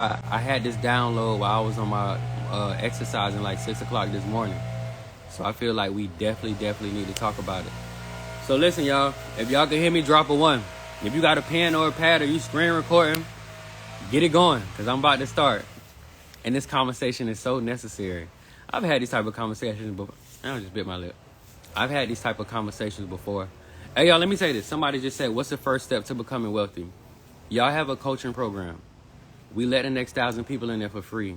I had this download while I was on my exercising like 6 o'clock this morning. So I feel like we definitely need to talk about it. So listen, y'all, if y'all can hear me, drop a 1. If you got a pen or a pad or you screen recording, get it going, because I'm about to start. And this conversation is so necessary. I've had these type of conversations before. I just bit my lip. I've had these type of conversations before. Hey, y'all, let me say this. Somebody just said, what's the first step to becoming wealthy? Y'all have a coaching program. We let the next 1,000 people in there for free.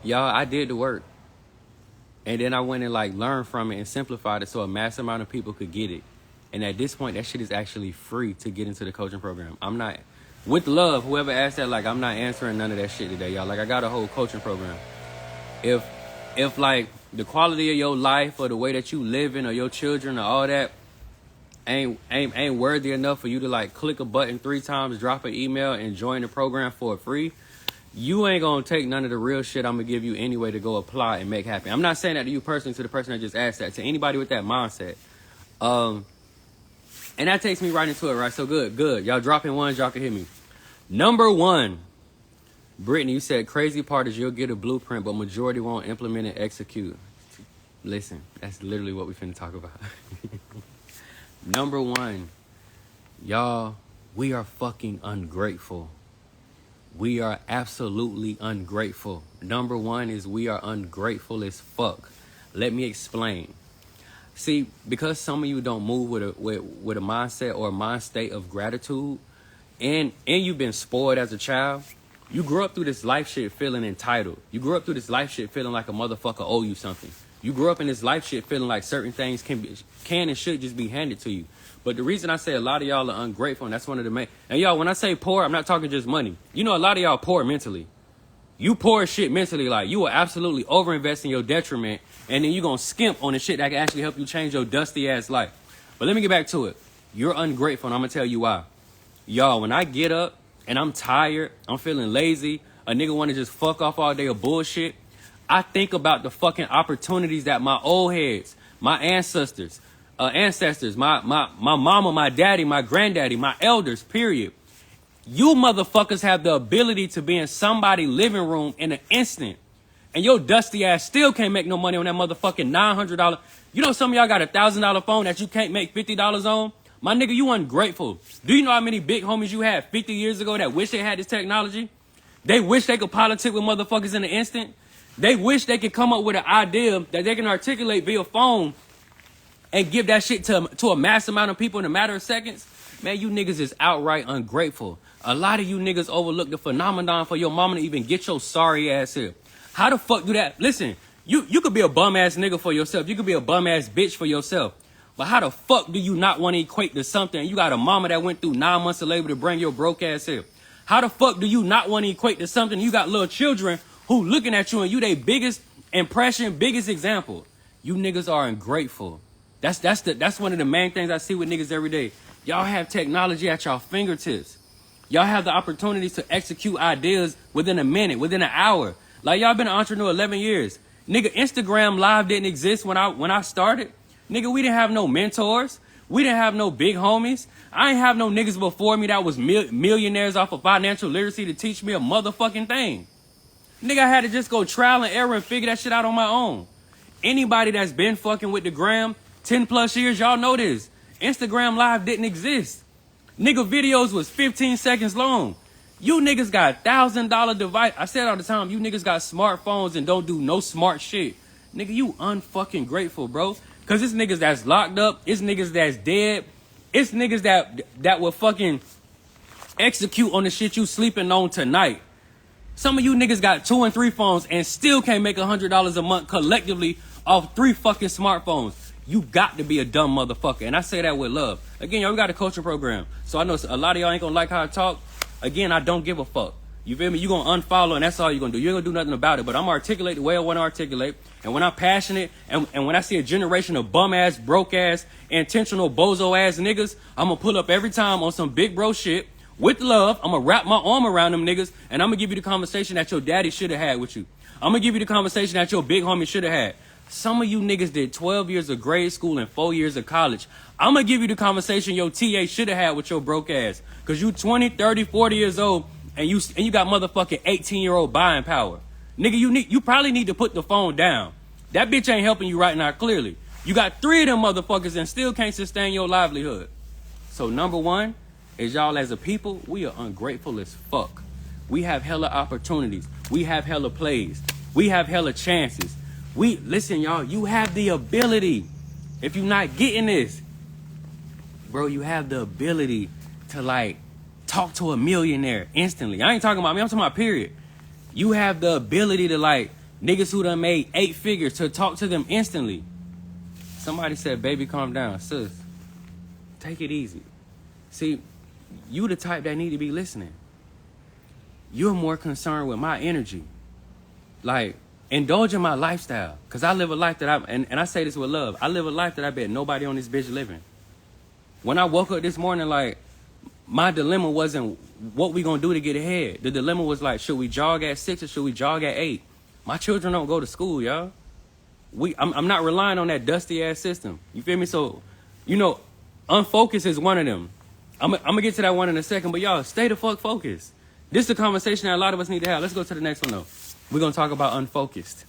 Y'all, I did the work. And then I went and learned from it and simplified it so a mass amount of people could get it. And at this point, that shit is actually free to get into the coaching program. I'm not, with love, whoever asked that, I'm not answering none of that shit today, y'all. I got a whole coaching program. If the quality of your life or the way that you living or your children or all that ain't worthy enough for you to click a button 3 times, drop an email, and join the program for free, you ain't gonna take none of the real shit I'm gonna give you anyway to go apply and make happen. I'm not saying that to you personally, to the person that just asked that, to anybody with that mindset. And that takes me right into it, right? So good. Y'all dropping ones, y'all can hear me. Number 1, Brittany, you said crazy part is you'll get a blueprint, but majority won't implement and execute. Listen, that's literally what we finna talk about. Number 1, y'all, we are fucking ungrateful. We are absolutely ungrateful. Number 1 is we are ungrateful as fuck. Let me explain. See, because some of you don't move with a mindset or a mind state of gratitude, and you've been spoiled as a child, you grew up through this life shit feeling entitled. You grew up through this life shit feeling like a motherfucker owe you something. You grew up in this life shit feeling like certain things can and should just be handed to you. But the reason I say a lot of y'all are ungrateful, and that's one of the main... And y'all, when I say poor, I'm not talking just money. You know, a lot of y'all poor mentally. You poor as shit mentally. You will absolutely overinvest in your detriment, and then you gonna skimp on the shit that can actually help you change your dusty ass life. But let me get back to it. You're ungrateful, and I'm gonna tell you why. Y'all, when I get up and I'm tired, I'm feeling lazy, a nigga wanna just fuck off all day of bullshit, I think about the fucking opportunities that my old heads, my ancestors, my mama, my daddy, my granddaddy, my elders, period. You motherfuckers have the ability to be in somebody's living room in an instant. And your dusty ass still can't make no money on that motherfucking $900. You know some of y'all got a $1,000 phone that you can't make $50 on? My nigga, you ungrateful. Do you know how many big homies you had 50 years ago that wish they had this technology? They wish they could politic with motherfuckers in an instant. They wish they could come up with an idea that they can articulate via phone and give that shit to a mass amount of people in a matter of seconds. Man, you niggas is outright ungrateful. A lot of you niggas overlook the phenomenon for your mama to even get your sorry ass here. How the fuck do that? Listen, you could be a bum ass nigga for yourself. You could be a bum ass bitch for yourself. But how the fuck do you not want to equate to something? You got a mama that went through 9 months of labor to bring your broke ass here. How the fuck do you not want to equate to something? You got little children who looking at you and you their biggest impression, biggest example. You niggas are ungrateful. That's one of the main things I see with niggas every day. Y'all have technology at y'all fingertips. Y'all have the opportunities to execute ideas within a minute, within an hour. Y'all been an entrepreneur 11 years. Nigga, Instagram Live didn't exist when I started. Nigga, we didn't have no mentors. We didn't have no big homies. I ain't have no niggas before me that was millionaires off of financial literacy to teach me a motherfucking thing. Nigga, I had to just go trial and error and figure that shit out on my own. Anybody that's been fucking with the gram 10 plus years, y'all know this. Instagram Live didn't exist. Nigga, videos was 15 seconds long. You niggas got $1,000 device. I say it all the time. You niggas got smartphones and don't do no smart shit. Nigga, you unfucking grateful, bro. Cause it's niggas that's locked up. It's niggas that's dead. It's niggas that will fucking execute on the shit you sleeping on tonight. Some of you niggas got 2 and 3 phones and still can't make $100 a month collectively off 3 fucking smartphones. You got to be a dumb motherfucker. And I say that with love. Again, y'all, we got a coaching program. So I know a lot of y'all ain't gonna like how I talk. Again, I don't give a fuck. You feel me? You gonna unfollow and that's all you gonna do. You ain't gonna do nothing about it. But I'm gonna articulate the way I wanna articulate. And when I'm passionate and when I see a generation of bum ass, broke ass, intentional bozo ass niggas, I'm gonna pull up every time on some big bro shit. With love, I'm gonna wrap my arm around them niggas and I'm gonna give you the conversation that your daddy should have had with you. I'm gonna give you the conversation that your big homie should have had. Some of you niggas did 12 years of grade school and 4 years of college. I'm gonna give you the conversation your TA should have had with your broke ass. Cause you 20, 30, 40 years old and you got motherfucking 18-year-old buying power. Nigga, you probably need to put the phone down. That bitch ain't helping you right now, clearly. You got 3 of them motherfuckers and still can't sustain your livelihood. So number one is y'all as a people, we are ungrateful as fuck. We have hella opportunities. We have hella plays. We have hella chances. Listen, y'all, you have the ability. If you're not getting this, bro, you have the ability to like talk to a millionaire instantly. I ain't talking about me, I'm talking about period. You have the ability to like niggas who done made 8 figures to talk to them instantly. Somebody said, baby, calm down. Sis, take it easy. See, you the type that need to be listening. You're more concerned with my energy. Like, indulge in my lifestyle. Because I live a life that and I say this with love, I live a life that I bet nobody on this bitch living. When I woke up this morning, like, my dilemma wasn't what we gonna do to get ahead. The dilemma was like, should we jog at 6 or should we jog at 8? My children don't go to school, y'all. I'm not relying on that dusty ass system. You feel me? So, unfocused is one of them. I'm gonna get to that one in a second, but y'all stay the fuck focused. This is a conversation that a lot of us need to have. Let's go to the next one though. We're gonna talk about unfocused.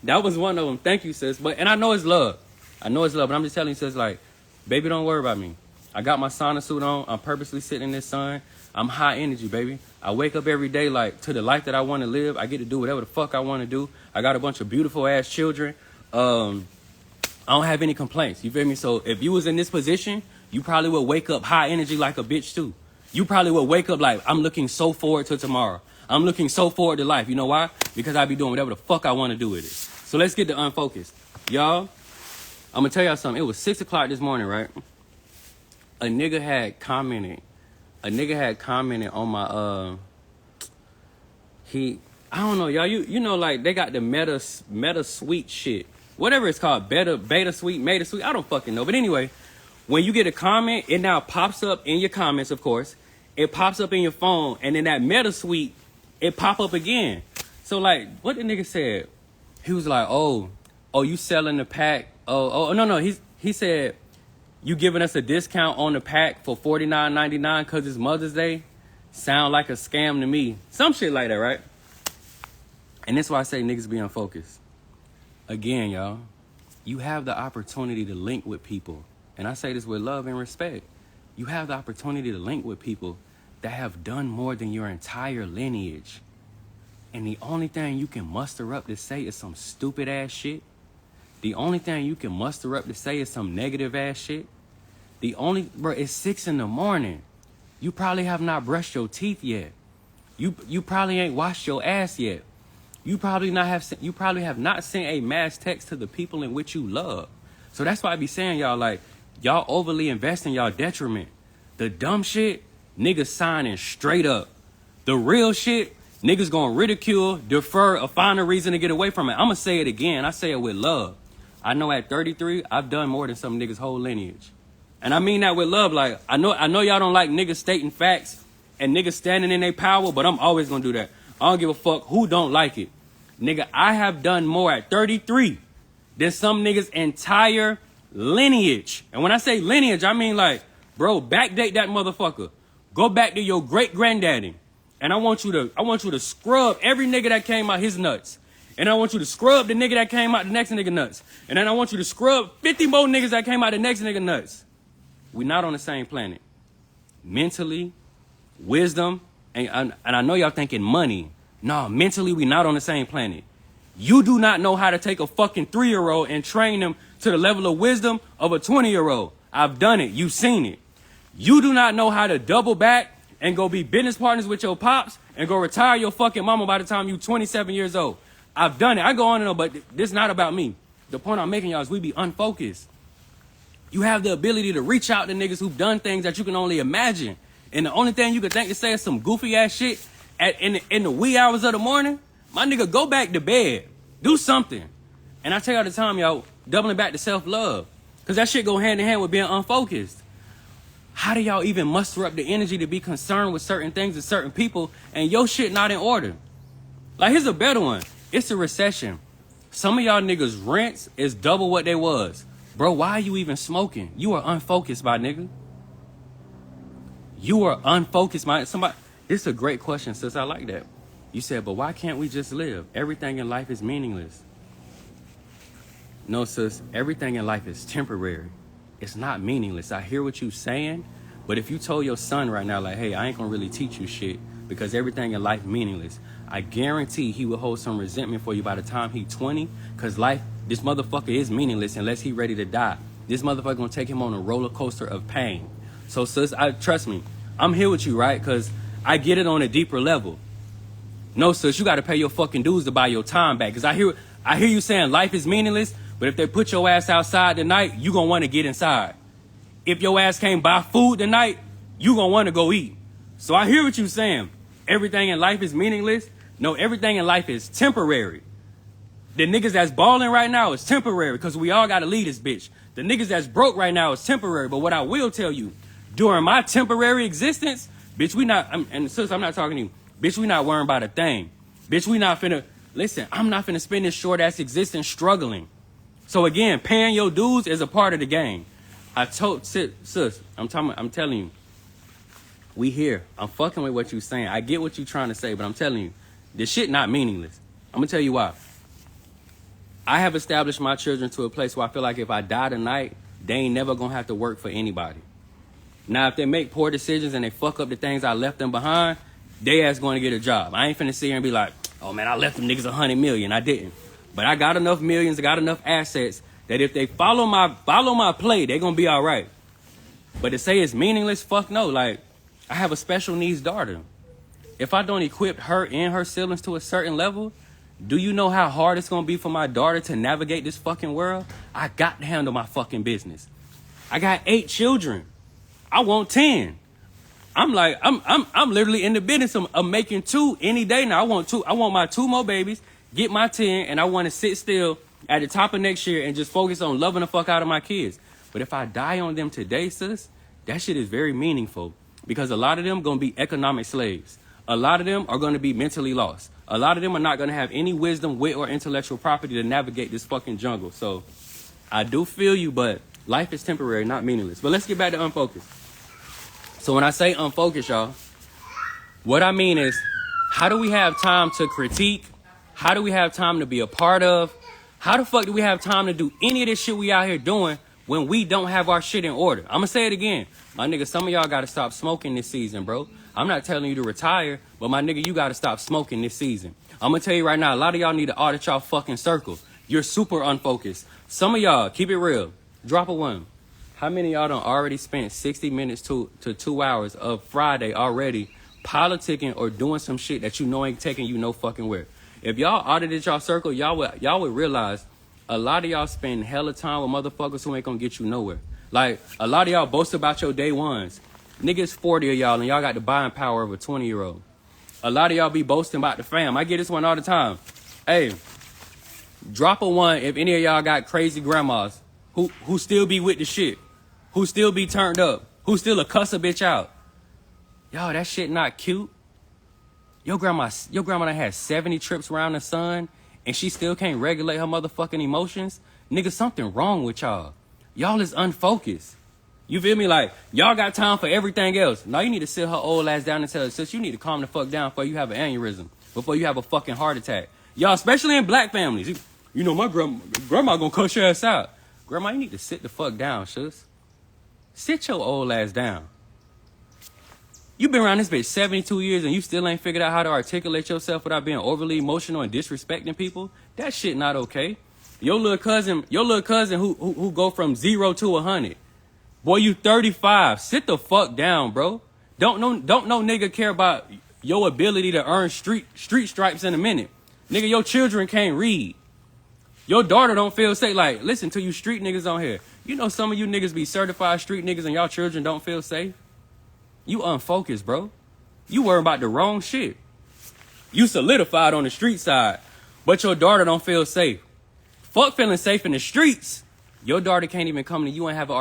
That was one of them. Thank you, sis. And I know it's love. But I'm just telling you, sis, like, baby, don't worry about me. I got my sauna suit on. I'm purposely sitting in this sun. I'm high energy, baby. I wake up every day like to the life that I want to live. I get to do whatever the fuck I want to do. I got a bunch of beautiful ass children. I don't have any complaints. You feel me? So if you was in this position, you probably would wake up high energy like a bitch too. You probably would wake up like, I'm looking so forward to tomorrow. I'm looking so forward to life. You know why? Because I be doing whatever the fuck I want to do with it. So let's get to unfocused. Y'all, I'm going to tell y'all something. It was 6 o'clock this morning, right? A nigga had commented on my, I don't know, y'all, you know, like, they got the meta suite shit. Whatever it's called, beta suite, meta suite, I don't fucking know. But anyway, when you get a comment, it now pops up in your comments, of course. It pops up in your phone, and in that meta suite, it pop up again. So, like, what the nigga said, he was like, oh, you selling the pack? No, he said, you giving us a discount on the pack for $49.99 because it's Mother's Day? Sound like a scam to me. Some shit like that, right? And that's why I say niggas be unfocused. Again, y'all, you have the opportunity to link with people. And I say this with love and respect. You have the opportunity to link with people that have done more than your entire lineage. And the only thing you can muster up to say is some stupid ass shit. The only thing you can muster up to say is some negative ass shit. Bro, it's 6 in the morning. You probably have not brushed your teeth yet. You probably ain't washed your ass yet. You probably have not sent a mass text to the people in which you love. So that's why I be saying, y'all, like, y'all overly invest in y'all detriment. The dumb shit, niggas signing straight up. The real shit, niggas gonna ridicule, defer, or find a reason to get away from it. I'ma say it again. I say it with love. I know at 33, I've done more than some niggas' whole lineage. And I mean that with love. Like, I know y'all don't like niggas stating facts and niggas standing in their power, but I'm always gonna do that. I don't give a fuck who don't like it. Nigga, I have done more at 33 than some niggas' entire lineage. And when I say lineage, I mean like, bro, backdate that motherfucker. Go back to your great granddaddy. And I want you to scrub every nigga that came out his nuts. And I want you to scrub the nigga that came out the next nigga nuts. And then I want you to scrub 50 more niggas that came out the next nigga nuts. We're not on the same planet. Mentally, wisdom, and I know y'all thinking money. No, mentally, we not on the same planet. You do not know how to take a fucking 3-year-old and train them to the level of wisdom of a 20-year-old. I've done it. You've seen it. You do not know how to double back and go be business partners with your pops and go retire your fucking mama by the time you 27 years old. I've done it. I go on and on, but this is not about me. The point I'm making, y'all, is we be unfocused. You have the ability to reach out to niggas who've done things that you can only imagine. And the only thing you can think to say is some goofy ass shit in the wee hours of the morning. My nigga, go back to bed. Do something. And I tell y'all the time, y'all, doubling back to self-love. Because that shit go hand in hand with being unfocused. How do y'all even muster up the energy to be concerned with certain things and certain people and your shit not in order? Like, here's a better one. It's a recession. Some of y'all niggas' rents is double what they was. Bro, why are you even smoking? You are unfocused, my nigga. You are unfocused, my somebody. This is a great question, sis. I like that. You said, but why can't we just live? Everything in life is meaningless. No, sis. Everything in life is temporary. It's not meaningless. I hear what you're saying, but if you told your son right now, like, hey, I ain't gonna really teach you shit because everything in life meaningless, I guarantee he will hold some resentment for you by the time he 20, because life, this motherfucker is meaningless unless he ready to die. This motherfucker gonna take him on a roller coaster of pain. So, sis, trust me, I'm here with you, right? Because I get it on a deeper level. No, sis, you got to pay your fucking dues to buy your time back. Because I hear you saying life is meaningless, but if they put your ass outside tonight, you going to want to get inside. If your ass can't buy food tonight, you going to want to go eat. So I hear what you saying. Everything in life is meaningless. No, everything in life is temporary. The niggas that's balling right now is temporary because we all got to leave this bitch. The niggas that's broke right now is temporary. But what I will tell you, during my temporary existence, bitch, we not, and sis, I'm not talking to you. Bitch, we not worrying about a thing. Bitch, we not finna, listen, I'm not finna spend this short ass existence struggling. So again, paying your dues is a part of the game. I told, sis, I'm telling you, we here. I'm fucking with what you saying. I get what you trying to say, but I'm telling you, this shit not meaningless. I'm gonna tell you why. I have established my children to a place where I feel like if I die tonight, they ain't never gonna have to work for anybody. Now, if they make poor decisions and they fuck up the things I left them behind, they ass going to get a job. I ain't finna sit here and be like, oh man, I left them niggas 100 million. I didn't. But I got enough millions, I got enough assets that if they follow my play, they gonna be all right. But to say it's meaningless, fuck no. Like, I have a special needs daughter. If I don't equip her and her siblings to a certain level, do you know how hard it's gonna be for my daughter to navigate this fucking world? I got to handle my fucking business. I got 8 children. I want 10. I'm literally in the business of making 2 any day now. I want my 2 more babies, get my 10, and I want to sit still at the top of next year and just focus on loving the fuck out of my kids. But if I die on them today, sis, that shit is very meaningful because a lot of them gonna be economic slaves. A lot of them are gonna be mentally lost. A lot of them are not gonna have any wisdom, wit, or intellectual property to navigate this fucking jungle. So I do feel you, but life is temporary, not meaningless. But let's get back to unfocused. So when I say unfocused, y'all, what I mean is, how do we have time to critique? How do we have time to be a part of? How the fuck do we have time to do any of this shit we out here doing when we don't have our shit in order? I'm gonna say it again. My nigga, some of y'all gotta stop smoking this season, bro. I'm not telling you to retire, but my nigga, you gotta stop smoking this season. I'm gonna tell you right now, a lot of y'all need to audit y'all fucking circle. You're super unfocused. Some of y'all, keep it real. Drop a 1. How many of y'all done already spent 60 minutes to 2 hours of Friday already politicking or doing some shit that you know ain't taking you no fucking where? If y'all audited y'all circle, y'all would realize a lot of y'all spend hella time with motherfuckers who ain't gonna get you nowhere. Like, a lot of y'all boast about your day ones. Niggas 40 of y'all and y'all got the buying power of a 20-year-old. A lot of y'all be boasting about the fam. I get this one all the time. Hey, drop a 1 if any of y'all got crazy grandmas who still be with the shit. Who still be turned up, who still a cuss a bitch out. Yo, that shit not cute. Your grandma done had 70 trips around the sun and she still can't regulate her motherfucking emotions. Nigga, something wrong with y'all. Y'all is unfocused. You feel me? Like, y'all got time for everything else. Now you need to sit her old ass down and tell her, sis, you need to calm the fuck down before you have an aneurysm, before you have a fucking heart attack. Y'all, especially in black families. You know, my grandma gonna cuss your ass out. Grandma, you need to sit the fuck down, sis. Sit your old ass down. You been around this bitch 72 years and you still ain't figured out how to articulate yourself without being overly emotional and disrespecting people? That shit not okay. Your little cousin who go from 0 to 100. Boy, you 35. Sit the fuck down, bro. Don't no nigga care about your ability to earn street stripes in a minute. Nigga, your children can't read. Your daughter don't feel safe. Like, listen to you street niggas on here. You know some of you niggas be certified street niggas and y'all children don't feel safe? You unfocused, bro. You worry about the wrong shit. You solidified on the street side, but your daughter don't feel safe. Fuck feeling safe in the streets. Your daughter can't even come to you and have an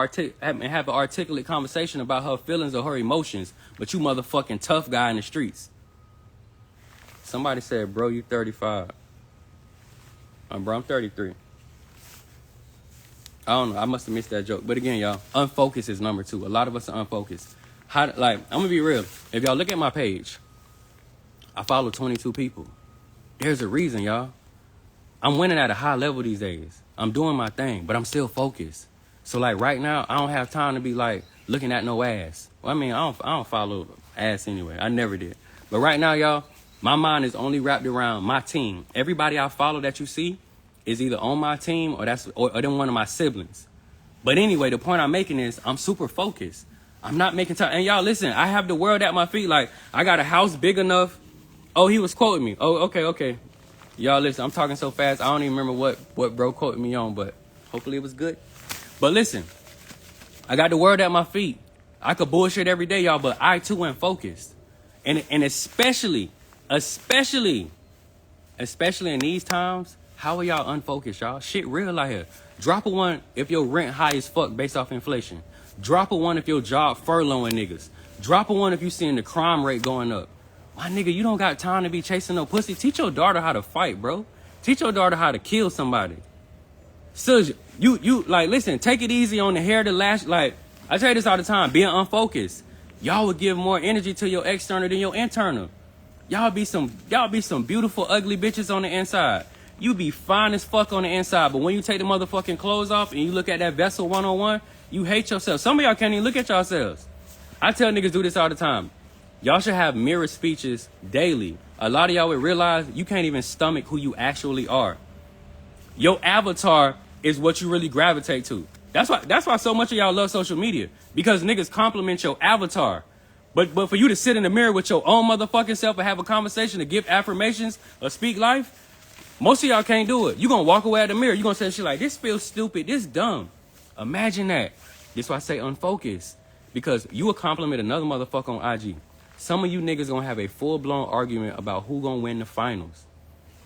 articulate conversation about her feelings or her emotions, but you motherfucking tough guy in the streets. Somebody said, bro, you 35. Bro, I'm 33. I don't know. I must have missed that joke. But again, y'all, unfocused is number 2. A lot of us are unfocused. I'm going to be real. If y'all look at my page, I follow 22 people. There's a reason, y'all. I'm winning at a high level these days. I'm doing my thing, but I'm still focused. So like right now, I don't have time to be like looking at no ass. Well, I mean, I don't follow ass anyway. I never did. But right now, y'all, my mind is only wrapped around my team. Everybody I follow that you see is either on my team or then one of my siblings. But anyway, the point I'm making is I'm super focused. I'm not making time. And y'all, listen, I have the world at my feet. Like, I got a house big enough. Oh, he was quoting me. Oh, okay. Y'all, listen, I'm talking so fast. I don't even remember what bro quoted me on, but hopefully it was good. But listen, I got the world at my feet. I could bullshit every day, y'all, but I too am focused. And especially in these times, how are y'all unfocused, y'all? Shit real out here. Drop a one if your rent high as fuck based off inflation. Drop a one if your job furloughing niggas. Drop a one if you seeing the crime rate going up. My nigga, you don't got time to be chasing no pussy. Teach your daughter how to fight, bro. Teach your daughter how to kill somebody. So you like, listen, take it easy on the hair, the lash. Like, I tell you this all the time, being unfocused. Y'all would give more energy to your external than your internal. Y'all be some beautiful, ugly bitches on the inside. You be fine as fuck on the inside, but when you take the motherfucking clothes off and you look at that vessel one-on-one, you hate yourself. Some of y'all can't even look at yourselves. I tell niggas do this all the time. Y'all should have mirror speeches daily. A lot of y'all would realize you can't even stomach who you actually are. Your avatar is what you really gravitate to. That's why so much of y'all love social media, because niggas compliment your avatar. But for you to sit in the mirror with your own motherfucking self and have a conversation, to give affirmations or speak life, most of y'all can't do it. You gonna walk away at the mirror. You gonna say shit like, this feels stupid, this dumb. Imagine that. That's why I say unfocused. Because you will compliment another motherfucker on IG. Some of you niggas gonna have a full-blown argument about who gonna win the finals.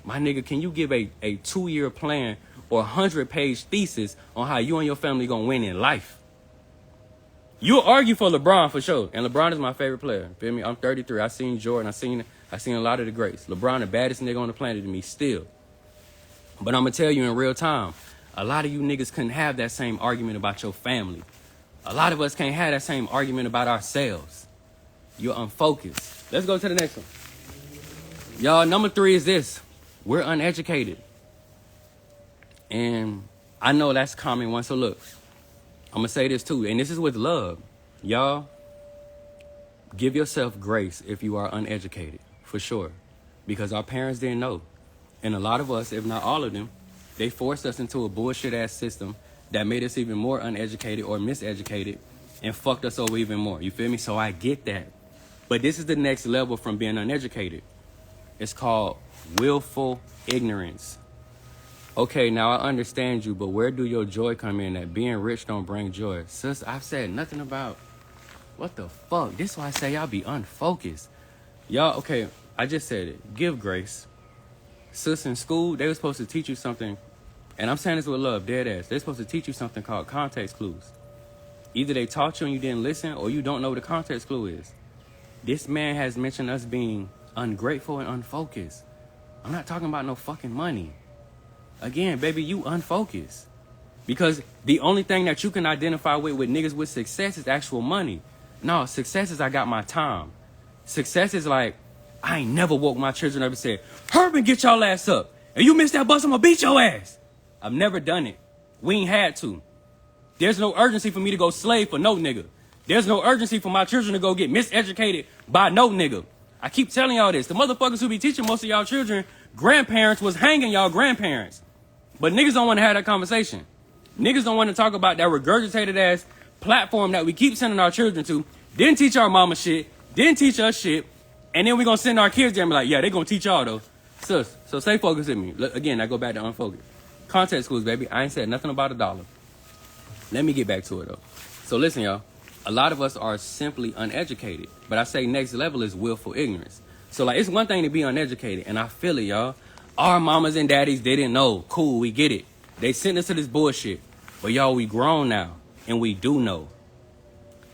My nigga, can you give a 2-year plan or a 100-page thesis on how you and your family gonna win in life? You'll argue for LeBron for sure. And LeBron is my favorite player. Feel me? I'm 33. I seen Jordan. I seen a lot of the greats. LeBron, the baddest nigga on the planet to me still. But I'm gonna tell you in real time, a lot of you niggas couldn't have that same argument about your family. A lot of us can't have that same argument about ourselves. You're unfocused. Let's go to the next one. Y'all, number 3 is this. We're uneducated. And I know that's common one. So look, I'm gonna say this too, and this is with love. Y'all, give yourself grace if you are uneducated, for sure. Because our parents didn't know. And a lot of us, if not all of them, they forced us into a bullshit ass system that made us even more uneducated or miseducated and fucked us over even more. You feel me? So I get that. But this is the next level from being uneducated. It's called willful ignorance. Okay, now I understand you, but where do your joy come in? That being rich don't bring joy. Sis, I've said nothing about, what the fuck? This is why I say y'all be unfocused. Y'all, okay, I just said it. Give grace. Sis, in school, they were supposed to teach you something, and I'm saying this with love, dead ass. They're supposed to teach you something called context clues. Either they taught you and you didn't listen, or you don't know what a context clue is. This man has mentioned us being ungrateful and unfocused. I'm not talking about no fucking money. Again, baby, you unfocused. Because the only thing that you can identify with niggas with success is actual money. No, success is I got my time. Success is like, I ain't never woke my children up and said, Herman, get y'all ass up. And you miss that bus, I'm gonna beat your ass. I've never done it. We ain't had to. There's no urgency for me to go slave for no nigga. There's no urgency for my children to go get miseducated by no nigga. I keep telling y'all this. The motherfuckers who be teaching most of y'all children, grandparents was hanging y'all grandparents. But niggas don't want to have that conversation. Niggas don't want to talk about that regurgitated ass platform that we keep sending our children to. Didn't teach our mama shit. Didn't teach us shit. And then we gonna send our kids there and be like, yeah, they gonna teach y'all though. Sis, so stay focused with me. Again, I go back to unfocused. Context clues, baby. I ain't said nothing about $1. Let me get back to it though. So listen, y'all. A lot of us are simply uneducated. But I say next level is willful ignorance. So like, it's one thing to be uneducated, and I feel it, y'all. Our mamas and daddies, they didn't know. Cool, we get it. They sent us to this bullshit. But y'all, we grown now, and we do know.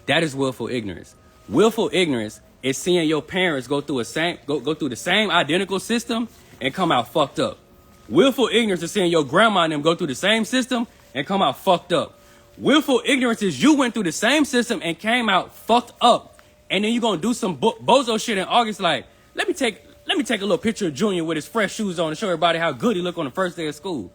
That is willful ignorance. Willful ignorance is seeing your parents go through the same identical system and come out fucked up. Willful ignorance is seeing your grandma and them go through the same system and come out fucked up. Willful ignorance is you went through the same system and came out fucked up. And then you're going to do some bozo shit in August like, let me take Let me take a little picture of Junior with his fresh shoes on and show everybody how good he look on the first day of school.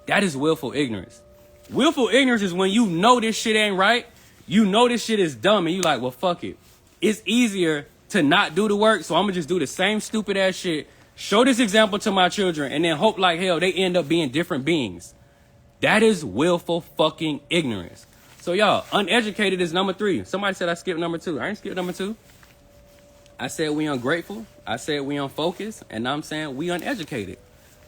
That is willful ignorance. Willful ignorance is when you know this shit ain't right, you know this shit is dumb, and you like, well, fuck it. It's easier to not do the work, so I'm gonna just do the same stupid ass shit, show this example to my children, and then hope like hell they end up being different beings. That is willful fucking ignorance. So y'all, uneducated is number 3. Somebody said I skipped number 2. I ain't skipped number 2. I said we ungrateful. I said we unfocused. And now I'm saying we uneducated.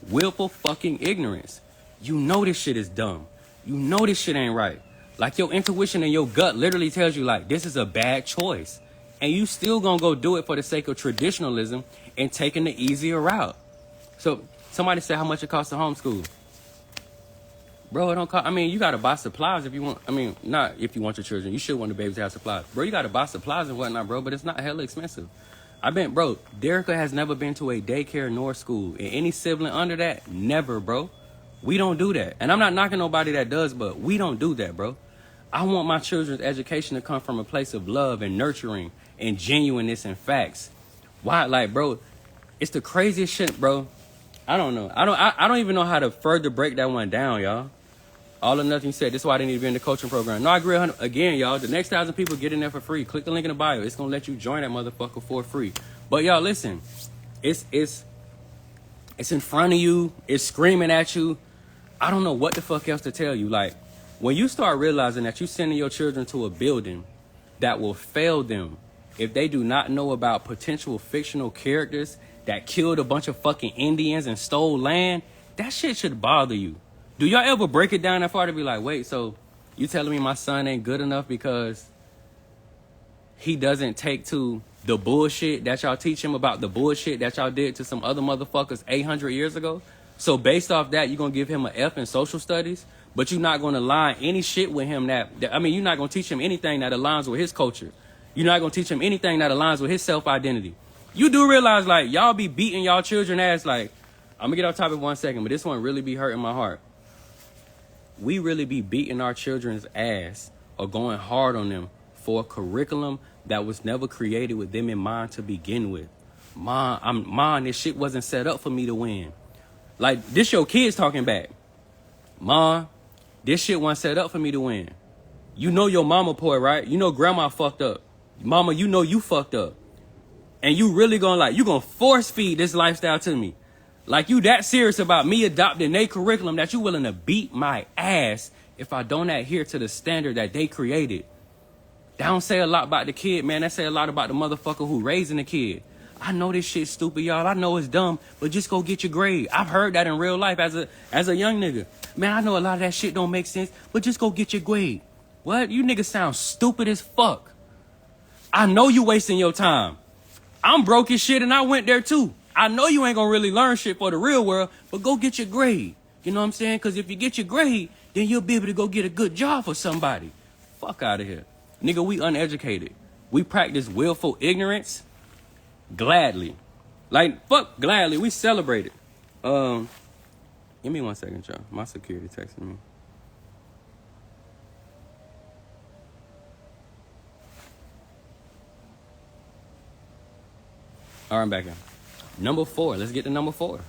Willful fucking ignorance. You know this shit is dumb. You know this shit ain't right. Like your intuition and your gut literally tells you like this is a bad choice. And you still gonna go do it for the sake of traditionalism and taking the easier route. So somebody said how much it costs to homeschool. Bro, it don't cost. I mean, you gotta buy supplies if you want. I mean, not if you want your children. You should want the babies to have supplies. Bro, you gotta buy supplies and whatnot, bro, but it's not hella expensive. Bro, Derica has never been to a daycare nor school. And any sibling under that, never, bro. We don't do that. And I'm not knocking nobody that does, but we don't do that, bro. I want my children's education to come from a place of love and nurturing and genuineness and facts. Why? Like, bro, it's the craziest shit, bro. I don't know. I don't even know how to further break that one down, y'all. All or nothing said. This is why they need to be in the coaching program. No, I agree 100. Again, y'all, the next 1,000 people get in there for free. Click the link in the bio. It's going to let you join that motherfucker for free. But y'all, listen. It's in front of you. It's screaming at you. I don't know what the fuck else to tell you. Like, when you start realizing that you're sending your children to a building that will fail them if they do not know about potential fictional characters that killed a bunch of fucking Indians and stole land, that shit should bother you. Do y'all ever break it down that far to be like, wait, so you telling me my son ain't good enough because he doesn't take to the bullshit that y'all teach him about the bullshit that y'all did to some other motherfuckers 800 years ago? So based off that, you're going to give him an F in social studies, but you're not going to line any shit with him you're not going to teach him anything that aligns with his culture. You're not going to teach him anything that aligns with his self-identity. You do realize, like, y'all be beating y'all children ass, like, I'm going to get off topic 1 second, but this one really be hurting my heart. We really be beating our children's ass or going hard on them for a curriculum that was never created with them in mind to begin with. Mom, this shit wasn't set up for me to win. Like, this your kids talking back. Mom, this shit wasn't set up for me to win. You know your mama poor, right? You know grandma fucked up. Mama, you know you fucked up. And you really gonna force feed this lifestyle to me. Like, you that serious about me adopting their curriculum that you willing to beat my ass if I don't adhere to the standard that they created. That don't say a lot about the kid, man. That say a lot about the motherfucker who raising the kid. I know this shit's stupid, y'all. I know it's dumb, but just go get your grade. I've heard that in real life as a young nigga. Man, I know a lot of that shit don't make sense, but just go get your grade. What? You niggas sound stupid as fuck. I know you wasting your time. I'm broke as shit and I went there too. I know you ain't gonna really learn shit for the real world, but go get your grade. You know what I'm saying? Because if you get your grade, then you'll be able to go get a good job for somebody. Fuck out of here. Nigga, we uneducated. We practice willful ignorance gladly. Like, fuck gladly. We celebrate it. Give me 1 second, y'all. My security texting me. All right, I'm back in. Number 4. Let's get to number 4.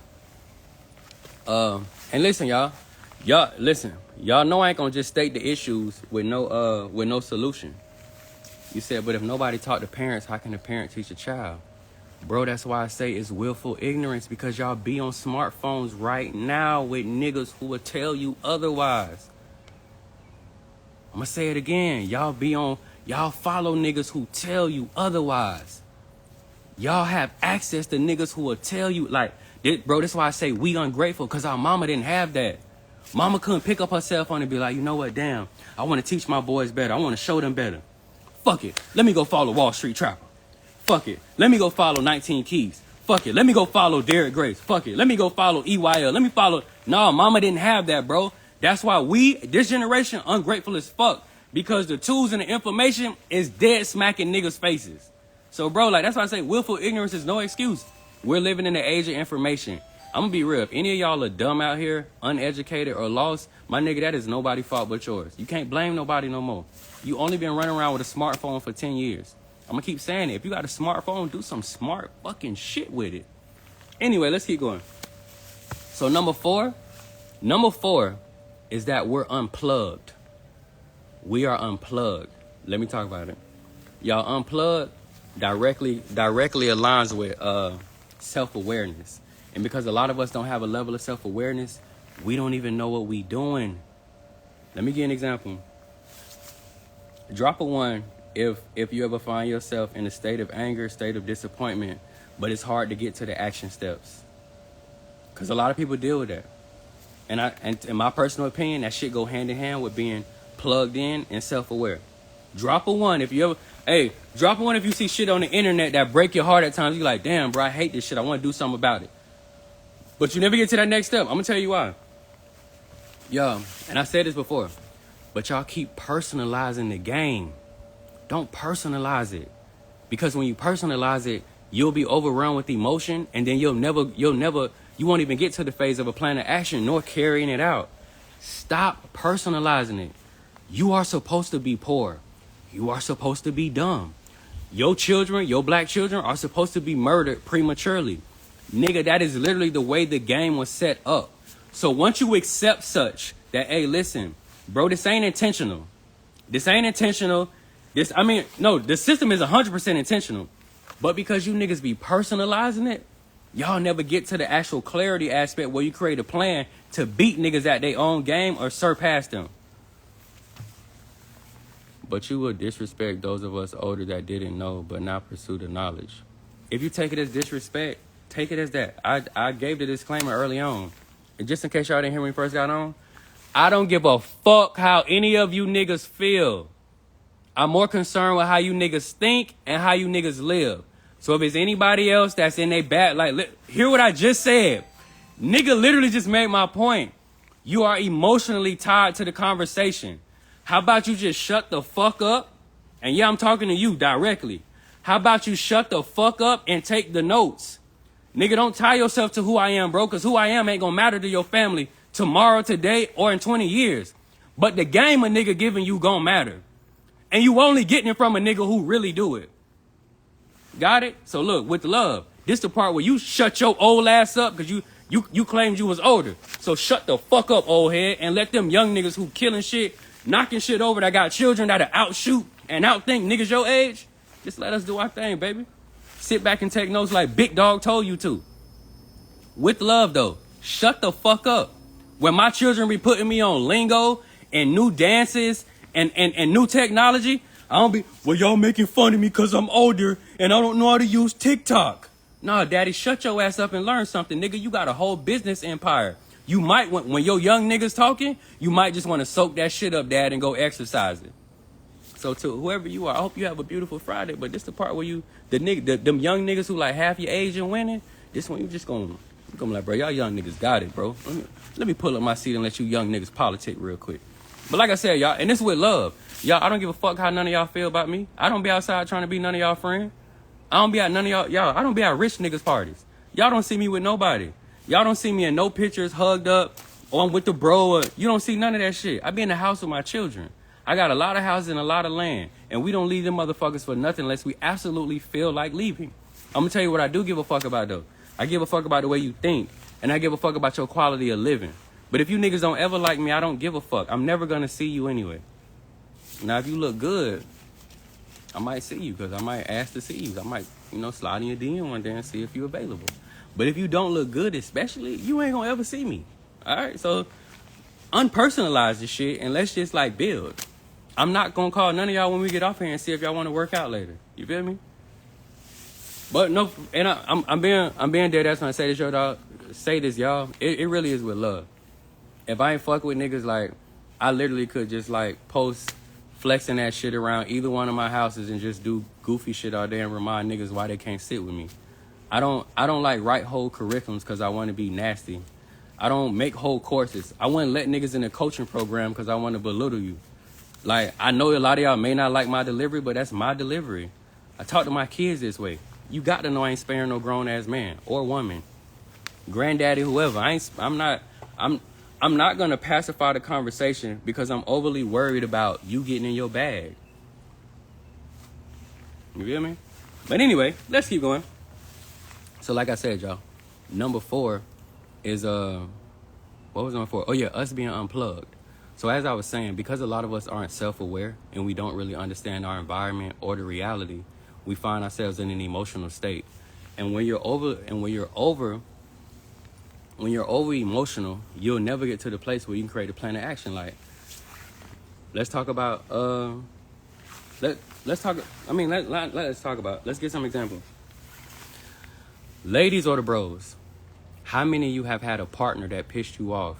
And listen, y'all. Y'all know I ain't gonna just state the issues with no solution. You said, but if nobody taught the parents, how can the parent teach a child? Bro, that's why I say it's willful ignorance, because y'all be on smartphones right now with niggas who will tell you otherwise. I'm gonna say it again. Y'all follow niggas who tell you otherwise. Y'all have access to niggas who will tell you, like, bro, that's why I say we ungrateful, because our mama didn't have that. Mama couldn't pick up her cell phone and be like, you know what, damn, I want to teach my boys better. I want to show them better. Fuck it. Let me go follow Wall Street Trapper. Fuck it. Let me go follow 19 Keys. Fuck it. Let me go follow Derek Grace. Fuck it. Let me go follow EYL. Let me follow. No, mama didn't have that, bro. That's why this generation, ungrateful as fuck, because the tools and the information is dead smacking niggas' faces. So, bro, like, that's why I say willful ignorance is no excuse. We're living in the age of information. I'm gonna be real. If any of y'all are dumb out here, uneducated or lost, my nigga, that is nobody's fault but yours. You can't blame nobody no more. You only been running around with a smartphone for 10 years. I'm gonna keep saying it. If you got a smartphone, do some smart fucking shit with it. Anyway, let's keep going. So number four is that we're unplugged. We are unplugged. Let me talk about it. Y'all, unplugged directly aligns with self-awareness. And because a lot of us don't have a level of self-awareness, we don't even know what we doing. Let me give you an example. Drop a 1 if you ever find yourself in a state of anger, state of disappointment, but it's hard to get to the action steps. Because a lot of people deal with that. And in my personal opinion, that shit go hand in hand with being plugged in and self-aware. Drop a 1 if you ever, drop a 1 if you see shit on the internet that break your heart at times. You're like, damn, bro, I hate this shit. I want to do something about it. But you never get to that next step. I'm going to tell you why. Yo, and I said this before, but y'all keep personalizing the game. Don't personalize it. Because when you personalize it, you'll be overrun with emotion, and then you won't even get to the phase of a plan of action nor carrying it out. Stop personalizing it. You are supposed to be poor. You are supposed to be dumb. Your children, your black children, are supposed to be murdered prematurely. Nigga, that is literally the way the game was set up. So once you accept such, that, hey, listen, bro, this ain't intentional. This ain't intentional. The system is 100% intentional. But because you niggas be personalizing it, y'all never get to the actual clarity aspect where you create a plan to beat niggas at their own game or surpass them. But you will disrespect those of us older that didn't know but not pursue the knowledge. If you take it as disrespect, take it as that. I gave the disclaimer early on. And just in case y'all didn't hear me first got on, I don't give a fuck how any of you niggas feel. I'm more concerned with how you niggas think and how you niggas live. So if it's anybody else that's in a bad, hear what I just said. Nigga literally just made my point. You are emotionally tied to the conversation. How about you just shut the fuck up? And yeah, I'm talking to you directly. How about you shut the fuck up and take the notes? Nigga, don't tie yourself to who I am, bro, because who I am ain't gonna matter to your family tomorrow, today, or in 20 years. But the game a nigga giving you gonna matter. And you only getting it from a nigga who really do it. Got it? So look, with love, this the part where you shut your old ass up because you claimed you was older. So shut the fuck up, old head, and let them young niggas who killing shit, knocking shit over, that got children that'll outshoot and outthink niggas your age, just let us do our thing, baby. Sit back and take notes like Big Dog told you to. With love, though, shut the fuck up. When my children be putting me on lingo and new dances and new technology, I don't be, well, y'all making fun of me because I'm older and I don't know how to use TikTok. Nah, daddy, shut your ass up and learn something, nigga. You got a whole business empire. You might, when your young niggas talking, you might just want to soak that shit up, dad, and go exercise it. So to whoever you are, I hope you have a beautiful Friday. But this the part where them young niggas who like half your age and winning, this one you just gonna be like, bro, y'all young niggas got it, bro. Let me pull up my seat and let you young niggas politic real quick. But like I said, y'all, and this with love. Y'all, I don't give a fuck how none of y'all feel about me. I don't be outside trying to be none of y'all friends. I don't be at none of y'all, I don't be at rich niggas parties. Y'all don't see me with nobody. Y'all don't see me in no pictures hugged up or I'm with the bro. You don't see none of that shit. I be in the house with my children. I got a lot of houses and a lot of land, and we don't leave them motherfuckers for nothing unless we absolutely feel like leaving. I'm gonna tell you what I do give a fuck about, though. I give a fuck about the way you think, and I give a fuck about your quality of living. But if you niggas don't ever like me, I don't give a fuck. I'm never gonna see you anyway. Now, if you look good, I might see you, because I might ask to see you. I might, slide in your DM one day and see if you're available. But if you don't look good, especially, you ain't gonna ever see me. All right, so unpersonalize this shit, and let's just, build. I'm not gonna call none of y'all when we get off here and see if y'all want to work out later. You feel me? But no, and I'm being dead ass when I say this, y'all. It really is with love. If I ain't fuck with niggas, I literally could just post flexing that shit around either one of my houses and just do goofy shit all day and remind niggas why they can't sit with me. I don't write whole curriculums because I want to be nasty. I don't make whole courses. I wouldn't let niggas in a coaching program because I want to belittle you. I know a lot of y'all may not like my delivery, but that's my delivery. I talk to my kids this way. You got to know I ain't sparing no grown ass man or woman, granddaddy, whoever. I'm not gonna pacify the conversation because I'm overly worried about you getting in your bag. You feel me? But anyway, let's keep going. So like I said, y'all, Number 4 is what was number 4? Oh yeah, us being unplugged. So as I was saying, because a lot of us aren't self-aware and we don't really understand our environment or the reality, we find ourselves in an emotional state. And when you're over emotional, you'll never get to the place where you can create a plan of action. Like, let's talk about let's talk about, let's get some examples. Ladies or the bros, how many of you have had a partner that pissed you off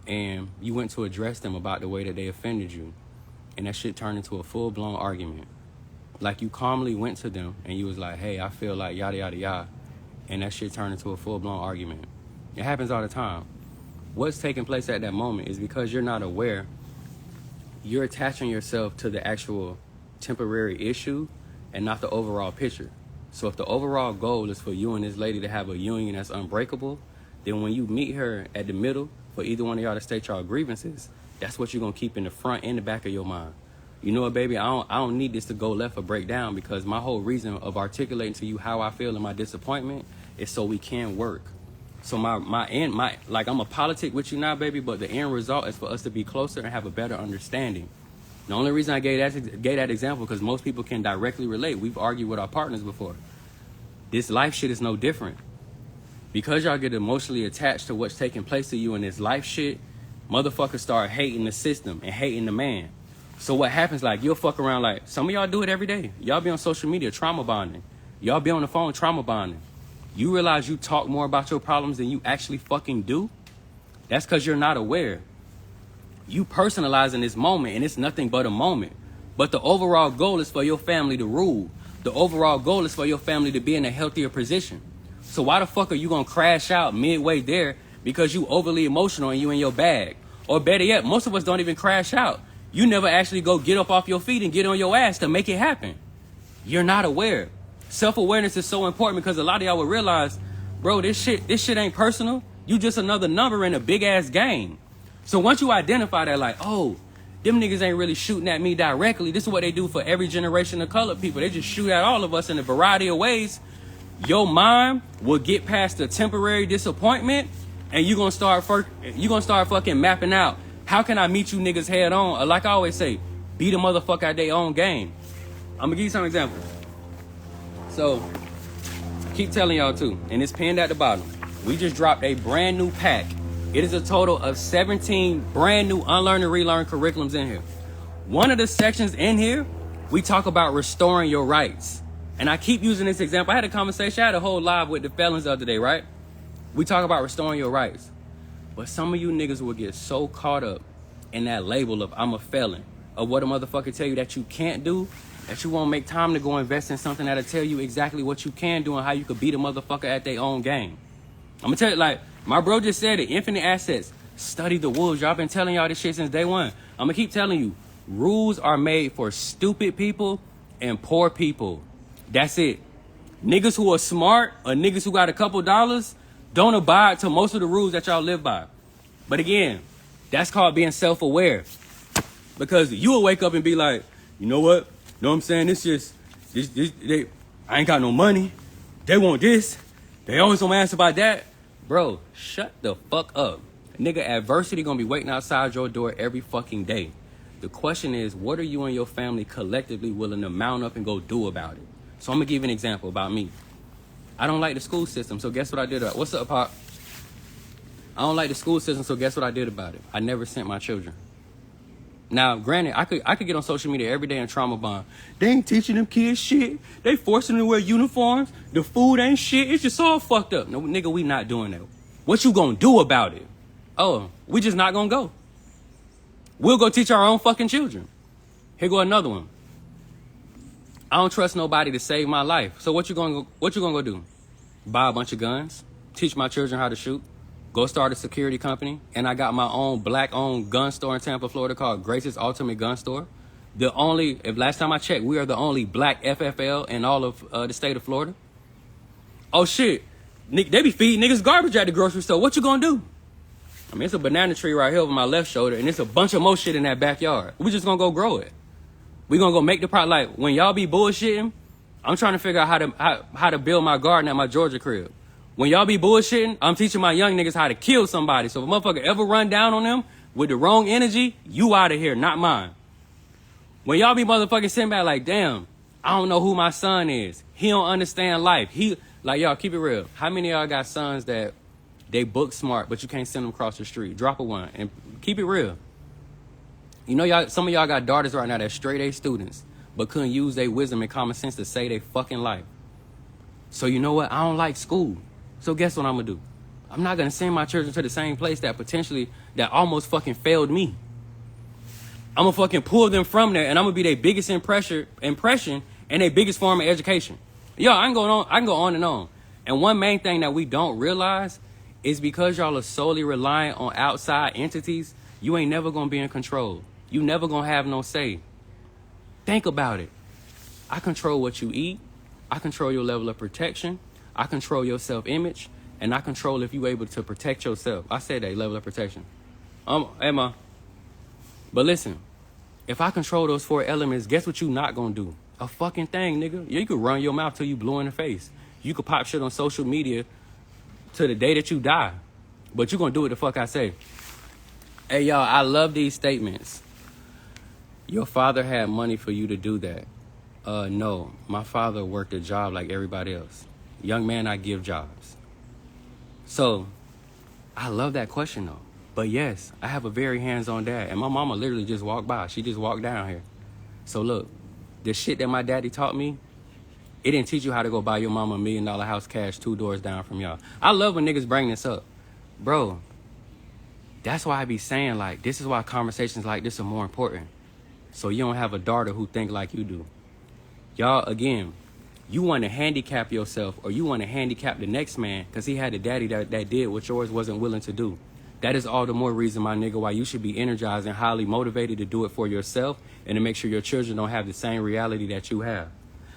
and you went to address them about the way that they offended you, and that shit turned into a full-blown argument? Like, you calmly went to them and you was like, hey, I feel like yada yada yada, and that shit turned into a full-blown argument. It happens all the time. What's taking place at that moment is because you're not aware. You're attaching yourself to the actual temporary issue and not the overall picture. So if the overall goal is for you and this lady to have a union that's unbreakable, then when you meet her at the middle, for either one of y'all to state y'all grievances, that's what you're gonna keep in the front and the back of your mind. You know what, baby, I don't need this to go left or break down, because my whole reason of articulating to you how I feel in my disappointment is so we can work. So my end, like, I'm a politic with you now, baby, but the end result is for us to be closer and have a better understanding. The only reason I gave that example because most people can directly relate. We've argued with our partners before. This life shit is no different. Because y'all get emotionally attached to what's taking place to you in this life shit, motherfuckers start hating the system and hating the man. So what happens, like, you'll fuck around, like, some of y'all do it every day. Y'all be on social media trauma bonding. Y'all be on the phone trauma bonding. You realize you talk more about your problems than you actually fucking do? That's because you're not aware. You personalizing this moment, and it's nothing but a moment. But the overall goal is for your family to rule. The overall goal is for your family to be in a healthier position. So why the fuck are you gonna crash out midway there because you overly emotional and you in your bag? Or better yet, most of us don't even crash out. You never actually go get up off your feet and get on your ass to make it happen. You're not aware. Self-awareness is so important because a lot of y'all will realize, bro, this shit ain't personal. You just another number in a big ass game. So once you identify that, like, oh, them niggas ain't really shooting at me directly. This is what they do for every generation of colored people. They just shoot at all of us in a variety of ways. Your mind will get past the temporary disappointment, and you're gonna start fucking mapping out, how can I meet you niggas head on? Or like I always say, beat a motherfucker at their own game. I'm gonna give you some examples. So, keep telling y'all too, and it's pinned at the bottom. We just dropped a brand new pack. It is a total of 17 brand new unlearn and relearn curriculums in here. One of the sections in here, we talk about restoring your rights. And I keep using this example. I had a whole live with the felons the other day, right? We talk about restoring your rights. But some of you niggas will get so caught up in that label of I'm a felon, of what a motherfucker tell you that you can't do, that you won't make time to go invest in something that'll tell you exactly what you can do and how you could beat a motherfucker at their own game. I'm gonna tell you, like, my bro just said it, infinite assets. Study the wolves. Y'all been telling y'all this shit since day one. I'm gonna keep telling you, rules are made for stupid people and poor people. That's it. Niggas who are smart or niggas who got a couple dollars don't abide to most of the rules that y'all live by. But again, that's called being self-aware. Because you will wake up and be like, you know what? Know what I'm saying? I ain't got no money. They want this. They always gonna ask about that. Bro, shut the fuck up. Nigga, adversity gonna be waiting outside your door every fucking day. The question is, what are you and your family collectively willing to mount up and go do about it? So I'm gonna give you an example about me. I don't like the school system, so guess what I did about it? What's up, Pop? I don't like the school system, so guess what I did about it? I never sent my children. Now, granted, I could get on social media every day and trauma bond. They ain't teaching them kids shit. They forcing them to wear uniforms. The food ain't shit. It's just all fucked up. No, nigga, we not doing that. What you gonna do about it? Oh, we just not gonna go. We'll go teach our own fucking children. Here go another one. I don't trust nobody to save my life. So what you gonna go do? Buy a bunch of guns? Teach my children how to shoot? Go start a security company? And I got my own black-owned gun store in Tampa, Florida called Grace's Ultimate Gun Store. Last time I checked, we are the only black FFL in all of the state of Florida. Oh shit, they be feeding niggas garbage at the grocery store. What you gonna do? I mean, it's a banana tree right here over my left shoulder, and it's a bunch of more shit in that backyard. We just gonna go grow it. We gonna go make the product. Like, when y'all be bullshitting, I'm trying to figure out how to build my garden at my Georgia crib. When y'all be bullshitting, I'm teaching my young niggas how to kill somebody. So if a motherfucker ever run down on them with the wrong energy, you out of here, not mine. When y'all be motherfucking sitting back like, damn, I don't know who my son is. He don't understand life. Like, y'all, keep it real. How many of y'all got sons that they book smart, but you can't send them across the street? Drop a one and keep it real. You know, y'all, some of y'all got daughters right now that's straight A students, but couldn't use their wisdom and common sense to save their fucking life. So you know what? I don't like school. So guess what I'm gonna do? I'm not gonna send my children to the same place that almost fucking failed me. I'm gonna fucking pull them from there, and I'm gonna be their biggest impression and their biggest form of education. Yo, I can go on and on. And one main thing that we don't realize is because y'all are solely reliant on outside entities, you ain't never gonna be in control. You never gonna have no say. Think about it. I control what you eat. I control your level of protection. I control your self-image, and I control if you're able to protect yourself. I said that, level of protection. Emma. But listen, if I control those 4 elements, guess what you not gonna do? A fucking thing, nigga. You could run your mouth till you blue in the face. You could pop shit on social media to the day that you die. But you gonna do what the fuck I say. Hey, y'all, I love these statements. Your father had money for you to do that. No, my father worked a job like everybody else. Young man, I give jobs. So, I love that question though. But yes, I have a very hands-on dad. And my mama literally just walked by. She just walked down here. So look, the shit that my daddy taught me, it didn't teach you how to go buy your mama $1 million house cash 2 doors down from y'all. I love when niggas bring this up. Bro, that's why I be saying, like, this is why conversations like this are more important. So you don't have a daughter who think like you do. Y'all, again, you want to handicap yourself, or you want to handicap the next man because he had a daddy that did what yours wasn't willing to do. That is all the more reason, my nigga, why you should be energized and highly motivated to do it for yourself and to make sure your children don't have the same reality that you have.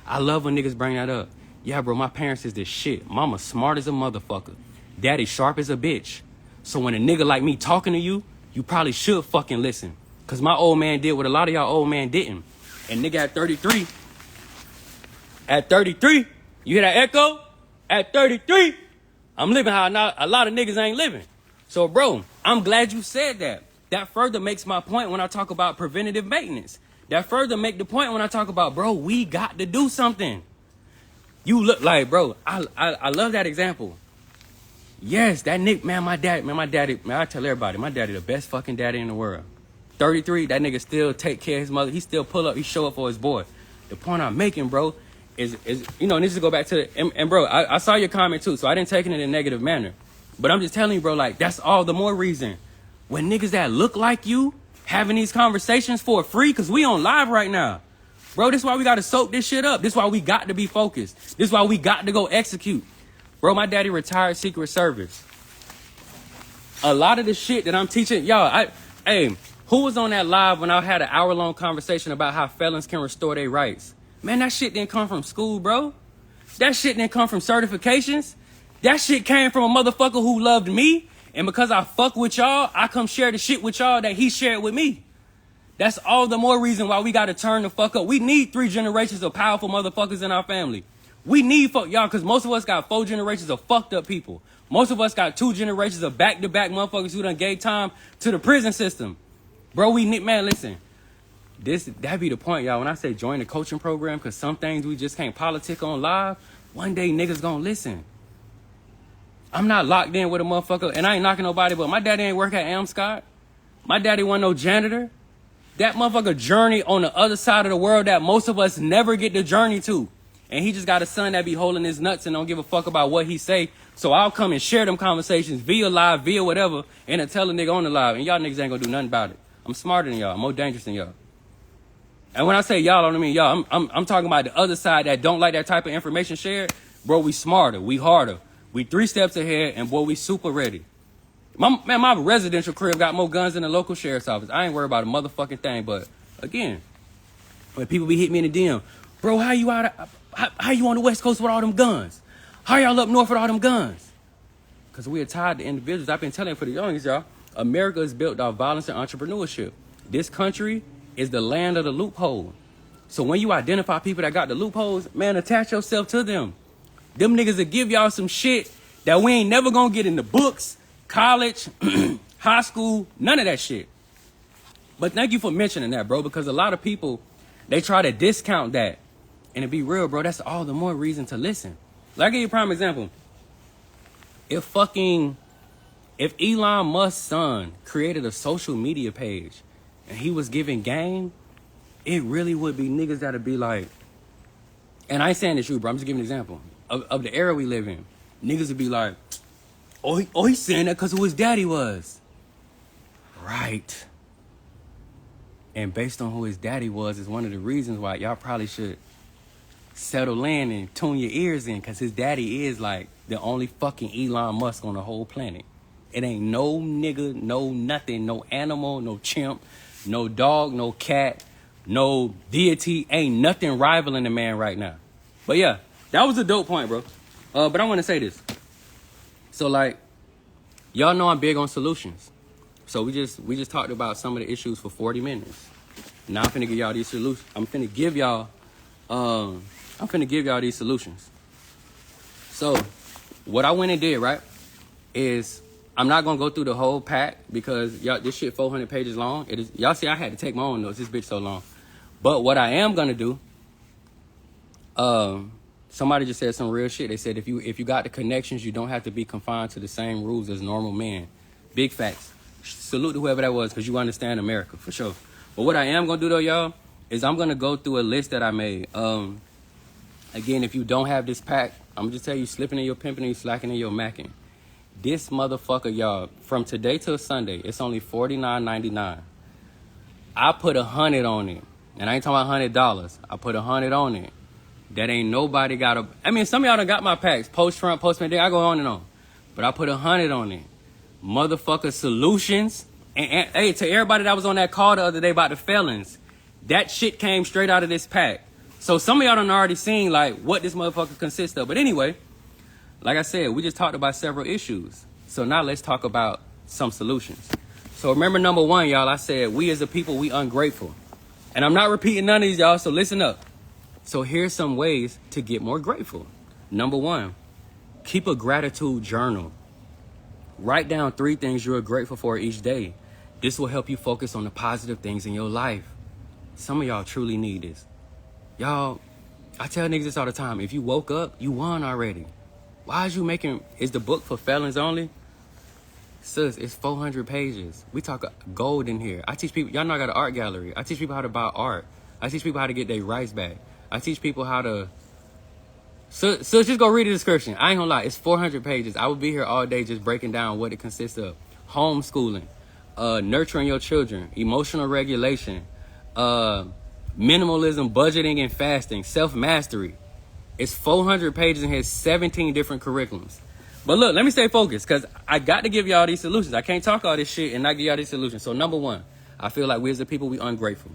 I love when niggas bring that up. Yeah, bro, my parents is this shit. Mama smart as a motherfucker. Daddy sharp as a bitch. So when a nigga like me talking to you, you probably should fucking listen. Because my old man did what a lot of y'all old man didn't. And nigga at 33, you hear that echo? At 33, I'm living how a lot of niggas ain't living. So, bro, I'm glad you said that. That further makes my point when I talk about preventative maintenance. That further make the point when I talk about, bro, we got to do something. You look like, bro, I love that example. Yes, that nigga, man, my daddy, I tell everybody, my daddy the best fucking daddy in the world. 33, that nigga still take care of his mother. He still pull up, he show up for his boy. The point I'm making, bro, is you know, and this is go back to the, and bro, I saw your comment too, so I didn't take it in a negative manner. But I'm just telling you, bro, like, that's all the more reason. When niggas that look like you having these conversations for free, because we on live right now. Bro, this is why we got to soak this shit up. This is why we got to be focused. This is why we got to go execute. Bro, my daddy retired Secret Service. A lot of the shit that I'm teaching, y'all, hey, who was on that live when I had an hour-long conversation about how felons can restore their rights? Man, that shit didn't come from school, bro. That shit didn't come from certifications. That shit came from a motherfucker who loved me. And because I fuck with y'all, I come share the shit with y'all that he shared with me. That's all the more reason why we got to turn the fuck up. We need 3 generations of powerful motherfuckers in our family. We need y'all, because most of us got 4 generations of fucked up people. Most of us got 2 generations of back-to-back motherfuckers who done gave time to the prison system. Bro, we need, man, listen. That be the point, y'all. When I say join the coaching program, because some things we just can't politic on live, one day niggas gonna listen. I'm not locked in with a motherfucker, and I ain't knocking nobody, but my daddy ain't work at Amscott. My daddy wasn't no janitor. That motherfucker journey on the other side of the world that most of us never get to journey to. And he just got a son that be holding his nuts and don't give a fuck about what he say. So I'll come and share them conversations via live, via whatever, and then tell a nigga on the live. And y'all niggas ain't gonna do nothing about it. I'm smarter than y'all. I'm more dangerous than y'all. And when I say y'all, I don't mean y'all. I'm talking about the other side that don't like that type of information shared. Bro, we smarter. We harder. We 3 steps ahead, and boy, we super ready. My residential crib got more guns than the local sheriff's office. I ain't worried about a motherfucking thing, but again, when people be hitting me in the DM, bro, how you on the West Coast with all them guns? How y'all up north with all them guns? Because we are tied to individuals. I've been telling you for the youngest, y'all, America is built off violence and entrepreneurship. This country is the land of the loophole. So when you identify people that got the loopholes, man, attach yourself to them. Them niggas will give y'all some shit that we ain't never gonna get in the books, college, high school, none of that shit. But thank you for mentioning that, bro, because a lot of people, they try to discount that. And to be real, bro, that's all the more reason to listen. Like, I'll give you a prime example. If Elon Musk's son created a social media page and he was giving game, it really would be niggas that'd be like, and I ain't saying this true, bro, I'm just giving an example of the era we live in. Niggas would be like, he's saying that because who his daddy was. Right. And based on who his daddy was is one of the reasons why y'all probably should settle in and tune your ears in, because his daddy is like the only fucking Elon Musk on the whole planet. It ain't no nigga, no nothing, no animal, no chimp, no dog, no cat, no deity. Ain't nothing rivaling the man right now. But yeah, that was a dope point, bro. But I want to say this. So like, y'all know I'm big on solutions. So we just talked about some of the issues for 40 minutes. Now I'm finna give y'all these solutions. I'm finna give y'all these solutions. So what I went and did, right, is I'm not gonna go through the whole pack because y'all, this shit 400 pages long. It is, y'all see I had to take my own notes. This bitch so long. But what I am gonna do, somebody just said some real shit. They said if you got the connections, you don't have to be confined to the same rules as normal men. Big facts. Salute to whoever that was, because you understand America for sure. But what I am gonna do though, y'all, is I'm gonna go through a list that I made. Again, if you don't have this pack, I'm gonna just tell you, slipping in your pimping and you slacking in your macking. This motherfucker, y'all, from today till Sunday, it's only $49.99. I put 100 on it, and I ain't talking about $100. I put 100 on it. That ain't nobody got a. I mean, some of y'all done got my packs, post front, post mid. I go on and on, but I put 100 on it. Motherfucker solutions. And hey, to everybody that was on that call the other day about the felons, that shit came straight out of this pack. So some of y'all done already seen like what this motherfucker consists of. But anyway, like I said, we just talked about several issues. So now let's talk about some solutions. So remember, number one, y'all, I said we as a people, we ungrateful. And I'm not repeating none of these, y'all, so listen up. So here's some ways to get more grateful. Number one, keep a gratitude journal. Write down 3 things you're grateful for each day. This will help you focus on the positive things in your life. Some of y'all truly need this. Y'all, I tell niggas this all the time. If you woke up, you won already. Why is you making, is the book for felons only? Sis, it's 400 pages. We talk gold in here. I teach people, y'all know I got an art gallery. I teach people how to buy art. I teach people how to get their rights back. I teach people how to, so just go read the description. I ain't gonna lie, it's 400 pages. I would be here all day just breaking down what it consists of. Homeschooling, nurturing your children, emotional regulation, minimalism, budgeting and fasting, self-mastery. It's 400 pages and has 17 different curriculums. But look, let me stay focused because I got to give y'all these solutions. I can't talk all this shit and not give y'all these solutions. So number one, I feel like we as a people, we ungrateful.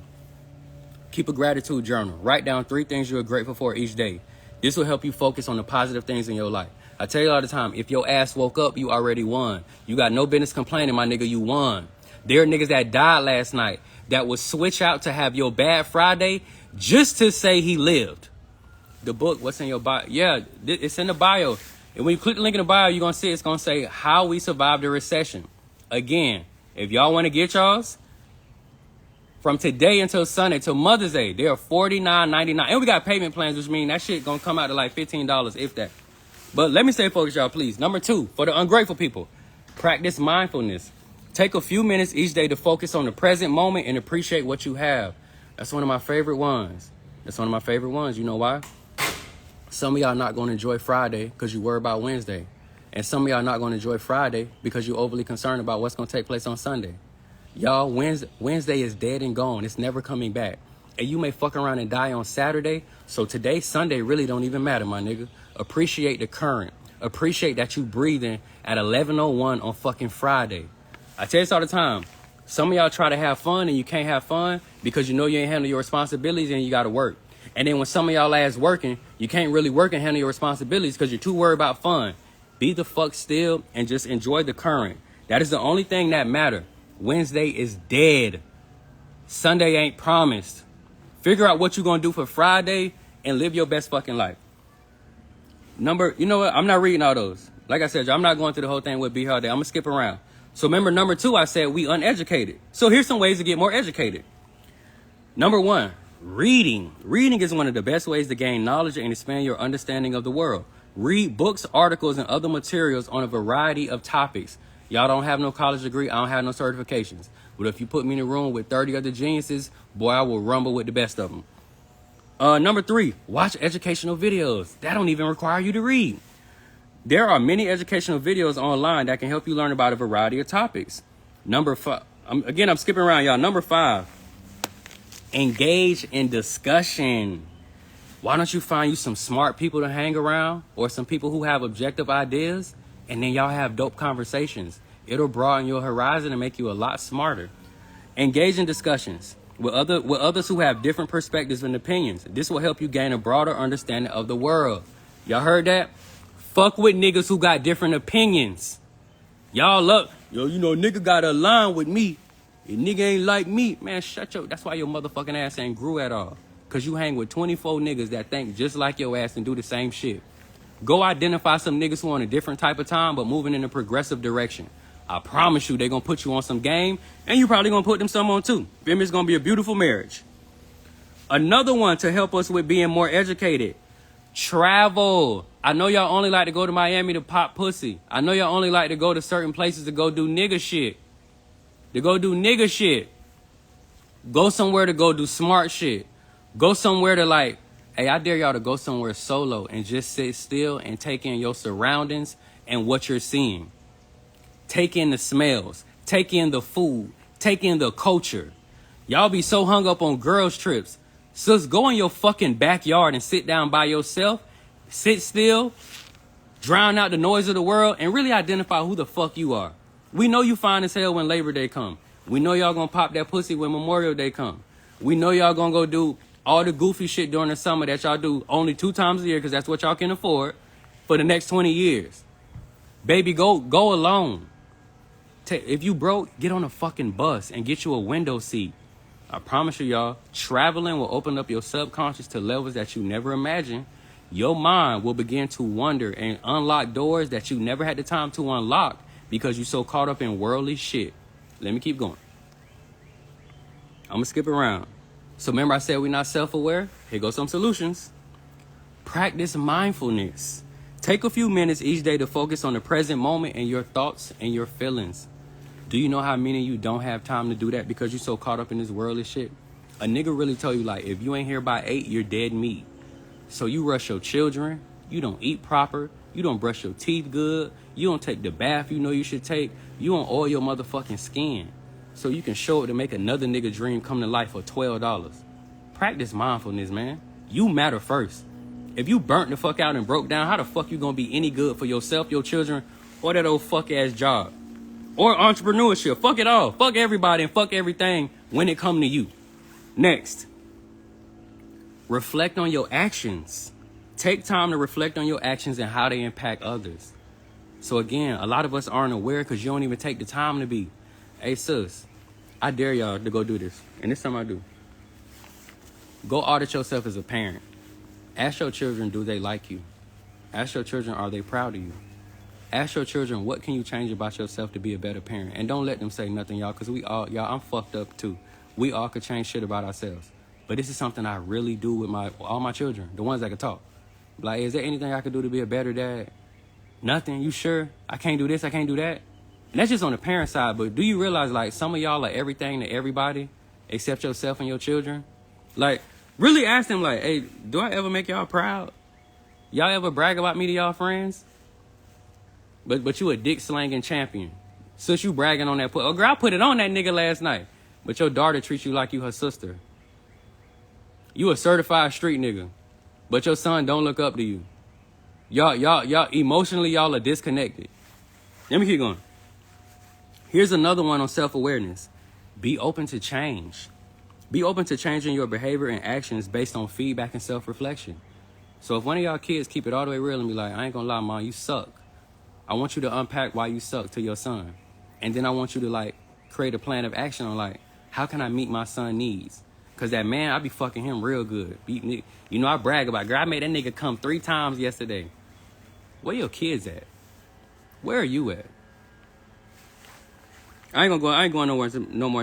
Keep a gratitude journal. Write down 3 things you're grateful for each day. This will help you focus on the positive things in your life. I tell you all the time, if your ass woke up, you already won. You got no business complaining, my nigga, you won. There are niggas that died last night that would switch out to have your bad Friday just to say he lived. The book, what's in your bio? Yeah, it's in the bio. And when you click the link in the bio, you're going to see it's going to say how we survived the recession. Again, if y'all want to get y'all's, from today until Sunday, till Mother's Day, they are $49.99. And we got payment plans, which mean that shit going to come out to like $15, if that. But let me stay focused, y'all, please. Number 2, for the ungrateful people, practice mindfulness. Take a few minutes each day to focus on the present moment and appreciate what you have. That's one of my favorite ones. You know why? Some of y'all not going to enjoy Friday because you worry about Wednesday. And some of y'all not going to enjoy Friday because you're overly concerned about what's going to take place on Sunday. Y'all, Wednesday is dead and gone. It's never coming back. And you may fuck around and die on Saturday. So today, Sunday really don't even matter, my nigga. Appreciate the current. Appreciate that you breathing at 11:01 on fucking Friday. I tell you this all the time. Some of y'all try to have fun and you can't have fun because you know you ain't handling your responsibilities and you got to work. And then when some of y'all ass working, you can't really work and handle your responsibilities because you're too worried about fun. Be the fuck still and just enjoy the current. That is the only thing that matter. Wednesday is dead. Sunday ain't promised. Figure out what you're going to do for Friday and live your best fucking life. You know what? I'm not reading all those. Like I said, y'all, I'm not going through the whole thing with Be Hard Day. I'm going to skip around. So remember, number 2, I said we uneducated. So here's some ways to get more educated. Number 1, reading. Reading is one of the best ways to gain knowledge and expand your understanding of the world. Read books, articles, and other materials on a variety of topics. Y'all don't have no college degree. I don't have no certifications. But if you put me in a room with 30 other geniuses, boy, I will rumble with the best of them. Number 3, watch educational videos. That don't even require you to read. There are many educational videos online that can help you learn about a variety of topics. Number 5, I'm skipping around, y'all. Number 5, engage in discussion. Why don't you find you some smart people to hang around, or some people who have objective ideas, and then y'all have dope conversations? It'll broaden your horizon and make you a lot smarter. Engage in discussions with others who have different perspectives and opinions. This will help you gain a broader understanding of the world. Y'all heard that? Fuck with niggas who got different opinions. Y'all look, nigga gotta align with me. If nigga ain't like me, man, that's why your motherfucking ass ain't grew at all. Cause you hang with 24 niggas that think just like your ass and do the same shit. Go identify some niggas who on a different type of time, but moving in a progressive direction. I promise you, they gonna put you on some game, and you probably gonna put them some on too. It's gonna be a beautiful marriage. Another one to help us with being more educated. Travel. I know y'all only like to go to Miami to pop pussy. I know y'all only like to go to certain places to go do nigga shit. Go somewhere to go do smart shit. Go somewhere to hey, I dare y'all to go somewhere solo and just sit still and take in your surroundings and what you're seeing. Take in the smells. Take in the food. Take in the culture. Y'all be so hung up on girls' trips. Sis, go in your fucking backyard and sit down by yourself. Sit still. Drown out the noise of the world and really identify who the fuck you are. We know you fine as hell when Labor Day come. We know y'all gonna pop that pussy when Memorial Day come. We know y'all gonna go do all the goofy shit during the summer that y'all do only 2 times a year because that's what y'all can afford for the next 20 years. Baby, go alone. If you broke, get on a fucking bus and get you a window seat. I promise you, y'all, traveling will open up your subconscious to levels that you never imagined. Your mind will begin to wonder and unlock doors that you never had the time to unlock because you're so caught up in worldly shit. Let me keep going. I'm gonna skip around. So remember I said we're not self-aware? Here goes some solutions. Practice mindfulness. Take a few minutes each day to focus on the present moment and your thoughts and your feelings. Do you know how many of you don't have time to do that because you're so caught up in this worldly shit? A nigga really tell you if you ain't here by 8, you're dead meat. So you rush your children, you don't eat proper, you don't brush your teeth good, you don't take the bath you know you should take, you don't oil your motherfucking skin so you can show it to make another nigga dream come to life for $12. Practice mindfulness, man. You matter first. If you burnt the fuck out and broke down, how the fuck you gonna be any good for yourself, your children, or that old fuck ass job? Or entrepreneurship. Fuck it all. Fuck everybody and fuck everything when it come to you. Next. Reflect on your actions. Take time to reflect on your actions and how they impact others. So again, a lot of us aren't aware because you don't even take the time to be. Hey sis, I dare y'all to go do this. And this time I do. Go audit yourself as a parent. Ask your children, do they like you? Ask your children, are they proud of you? Ask your children, what can you change about yourself to be a better parent? And don't let them say nothing, y'all, because y'all, I'm fucked up too. We all could change shit about ourselves. But this is something I really do with all my children, the ones that can talk. Like, is there anything I could do to be a better dad? Nothing? You sure? I can't do this, I can't do that? And that's just on the parent side, but do you realize, some of y'all are everything to everybody except yourself and your children? Really ask them, hey, do I ever make y'all proud? Y'all ever brag about me to y'all friends? But you a dick slanging champion. Since you bragging on that oh girl, I put it on that nigga last night. But your daughter treats you like you her sister. You a certified street nigga. But your son don't look up to you. Y'all emotionally y'all are disconnected. Let me keep going. Here's another one on self-awareness. Be open to change. Be open to changing your behavior and actions based on feedback and self-reflection. So if one of y'all kids keep it all the way real and be like, I ain't gonna lie, mom, you suck. I want you to unpack why you suck to your son. And then I want you to create a plan of action on how can I meet my son's needs? Cause that man, I be fucking him real good. I brag about, girl, I made that nigga come 3 times yesterday. Where your kids at? Where are you at? I ain't going no more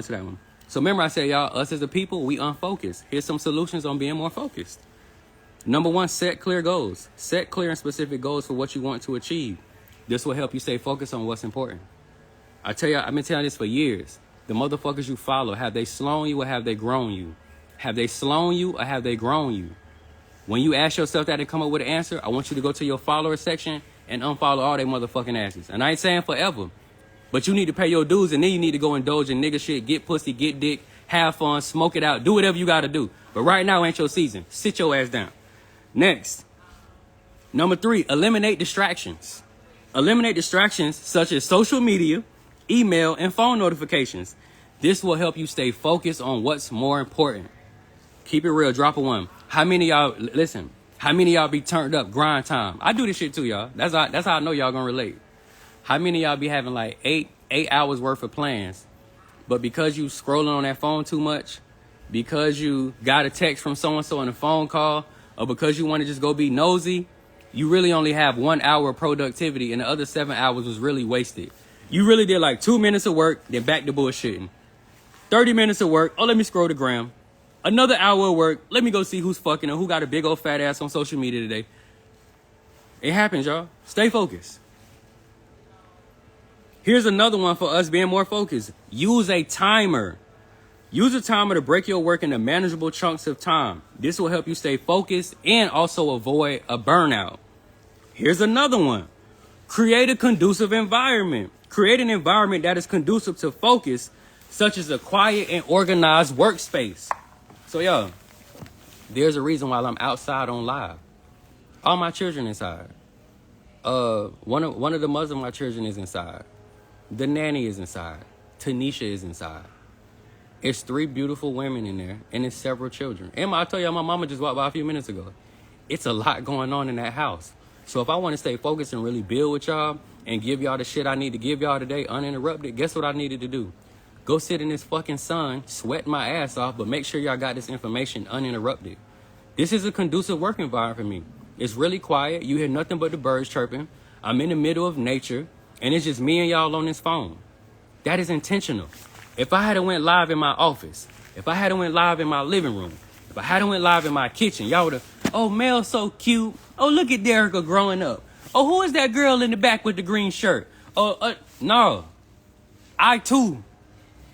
to that one. So remember I said, y'all, us as a people, we unfocused. Here's some solutions on being more focused. Number one, set clear goals. Set clear and specific goals for what you want to achieve. This will help you stay focused on what's important. I tell you, I've been telling this for years. The motherfuckers you follow, have they slown you or have they grown you? Have they slown you or have they grown you? When you ask yourself that and come up with an answer, I want you to go to your follower section and unfollow all they motherfucking asses. And I ain't saying forever, but you need to pay your dues and then you need to go indulge in nigga shit, get pussy, get dick, have fun, smoke it out, do whatever you gotta do. But right now ain't your season. Sit your ass down. Next, number 3, eliminate distractions. Eliminate distractions such as social media, email, and phone notifications. This will help you stay focused on what's more important. Keep it real, drop a 1. How many y'all, listen, how many y'all be turned up grind time? I do this shit too, y'all. That's how I know y'all gonna relate. How many y'all be having like 8 hours worth of plans, but because you scrolling on that phone too much, because you got a text from so-and-so on a phone call, or because you want to just go be nosy, you really only have 1 hour of productivity and the other 7 hours was really wasted. You really did like 2 minutes of work, then back to bullshitting. 30 minutes of work, oh, let me scroll the gram. Another hour of work, let me go see who's fucking or who got a big old fat ass on social media today. It happens, y'all. Stay focused. Here's another one for us being more focused. Use a timer. Use a timer to break your work into manageable chunks of time. This will help you stay focused and also avoid a burnout. Here's another one. Create a conducive environment. Create an environment that is conducive to focus, such as a quiet and organized workspace. So, y'all, there's a reason why I'm outside on live. All my children inside. One of the mothers of my children is inside. The nanny is inside. Tanisha is inside. It's 3 beautiful women in there, and it's several children. And I tell you, my mama just walked by a few minutes ago. It's a lot going on in that house. So if I want to stay focused and really build with y'all and give y'all the shit I need to give y'all today uninterrupted, guess what I needed to do? Go sit in this fucking sun, sweat my ass off, but make sure y'all got this information uninterrupted. This is a conducive work environment for me. It's really quiet. You hear nothing but the birds chirping. I'm in the middle of nature, and it's just me and y'all on this phone. That is intentional. If I had went live in my office, if I had went live in my living room, if I had went live in my kitchen, y'all would have, oh, Mel's so cute. Oh, look at Derrica growing up. Oh, who is that girl in the back with the green shirt? Oh, no. I, too,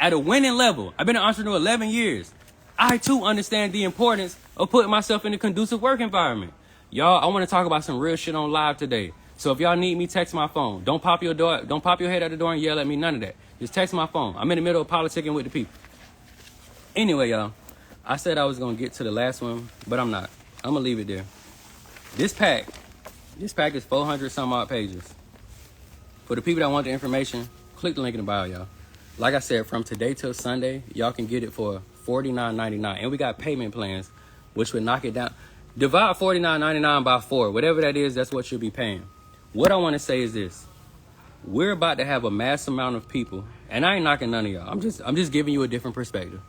at a winning level, I've been an entrepreneur 11 years. I, too, understand the importance of putting myself in a conducive work environment. Y'all, I want to talk about some real shit on live today. So if y'all need me, text my phone. Don't pop your head at the door and yell at me, none of that. Just text my phone. I'm in the middle of politicking with the people. Anyway, y'all, I said I was going to get to the last one, but I'm not. I'm going to leave it there. This pack is 400 some odd pages. For the people that want the information, click the link in the bio, y'all. Like I said, from today till Sunday, y'all can get it for $49.99. And we got payment plans, which would knock it down. Divide $49.99 by 4. Whatever that is, that's what you'll be paying. What I want to say is this. We're about to have a mass amount of people, and I ain't knocking none of y'all. I'm just giving you a different perspective.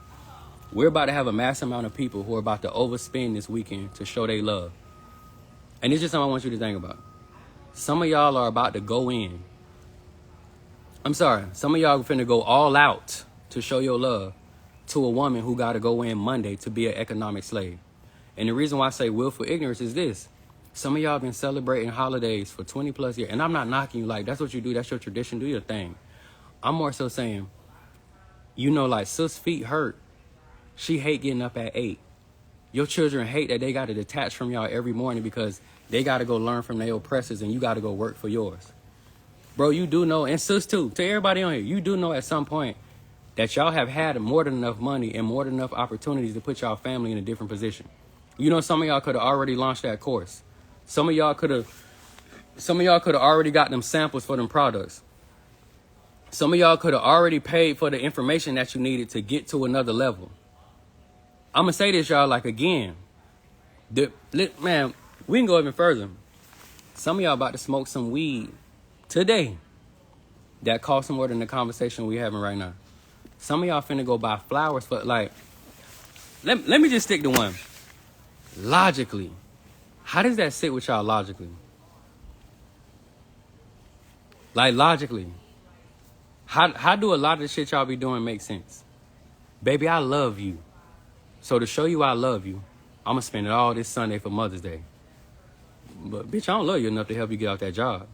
We're about to have a mass amount of people who are about to overspend this weekend to show they love. And it's just something I want you to think about. Some of y'all are about to go in. I'm sorry. Some of y'all are finna go all out to show your love to a woman who got to go in Monday to be an economic slave. And the reason why I say willful ignorance is this. Some of y'all been celebrating holidays for 20 plus years. And I'm not knocking you, like, that's what you do. That's your tradition. Do your thing. I'm more so saying, you know, like, sis' feet hurt. She hate getting up at 8. Your children hate that they got to detach from y'all every morning because they got to go learn from their oppressors and you got to go work for yours. Bro, you do know, and sis too, to everybody on here, you do know at some point that y'all have had more than enough money and more than enough opportunities to put y'all family in a different position. You know, some of y'all could have already launched that course. Some of y'all could have already got them samples for them products. Some of y'all could have already paid for the information that you needed to get to another level. I'm going to say this, y'all, like, again. Man, we can go even further. Some of y'all about to smoke some weed today that costs more than the conversation we having right now. Some of y'all finna go buy flowers for, like, let me just stick to one. Logically. How does that sit with y'all logically? Like, logically. How do a lot of the shit y'all be doing make sense? Baby, I love you. So to show you I love you, I'm going to spend it all this Sunday for Mother's Day. But, bitch, I don't love you enough to help you get out that job.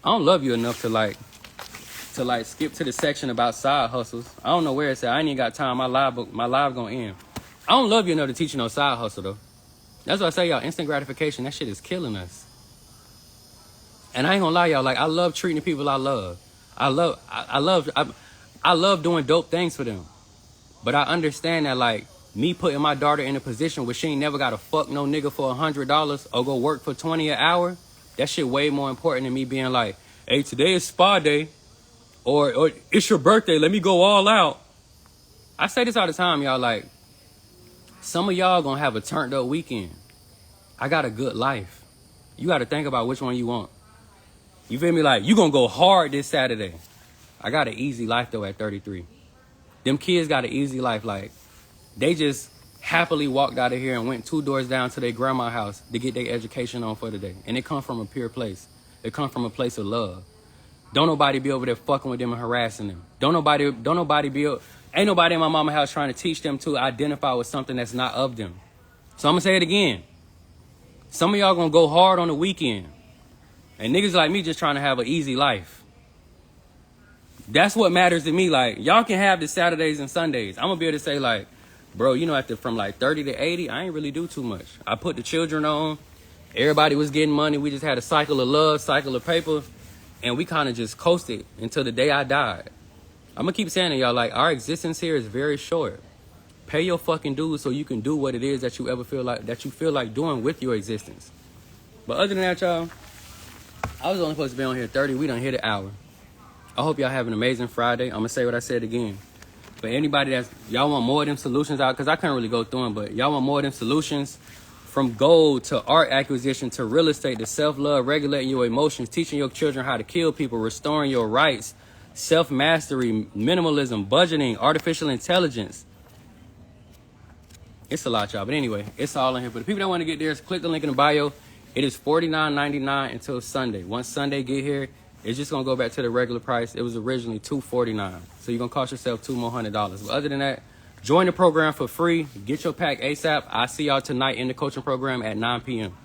I don't love you enough to skip to the section about side hustles. I don't know where it's at. I ain't even got time. My live gonna end. I don't love you enough to teach you no side hustle, though. That's why I say, y'all, instant gratification, that shit is killing us. And I ain't gonna lie, y'all, like, I love treating the people I love. I love doing dope things for them. But I understand that, like, me putting my daughter in a position where she ain't never gotta fuck no nigga for $100 or go work for $20 an hour, that shit way more important than me being like, hey, today is spa day, or it's your birthday, let me go all out. I say this all the time, y'all, like, some of y'all gonna have a turned up weekend. I got a good life. You gotta think about which one you want. You feel me? Like, you gonna go hard this Saturday. I got an easy life, though, at 33. Them kids got an easy life. Like, they just happily walked out of here and went 2 doors down to their grandma's house to get their education on for the day. And it come from a pure place. It come from a place of love. Don't nobody be over there fucking with them and harassing them. Ain't nobody in my mama's house trying to teach them to identify with something that's not of them. So I'm gonna say it again. Some of y'all gonna go hard on the weekend. And niggas like me just trying to have an easy life. That's what matters to me. Like, y'all can have the Saturdays and Sundays. I'm gonna be able to say, like, bro, you know, from like 30 to 80, I ain't really do too much. I put the children on. Everybody was getting money. We just had a cycle of love, cycle of paper. And we kind of just coasted until the day I died. I'm gonna keep saying it, y'all. Like, our existence here is very short. Pay your fucking dues so you can do what it is that you feel like doing with your existence. But other than that, y'all, I was only supposed to be on here 30. We done hit an hour. I hope y'all have an amazing Friday. I'm gonna say what I said again. But anybody y'all want more of them solutions out, because I can't really go through them, but y'all want more of them solutions, from gold to art acquisition to real estate to self-love, regulating your emotions, teaching your children how to kill people, restoring your rights, self-mastery, minimalism, budgeting, artificial intelligence. It's a lot, y'all. But anyway, it's all in here. But the people that want to get there, click the link in the bio. It is $49.99 until Sunday. Once Sunday get here, it's just gonna go back to the regular price. It was originally $249. So you're gonna cost yourself $200 more. But other than that, join the program for free. Get your pack ASAP. I'll see y'all tonight in the coaching program at 9 p.m.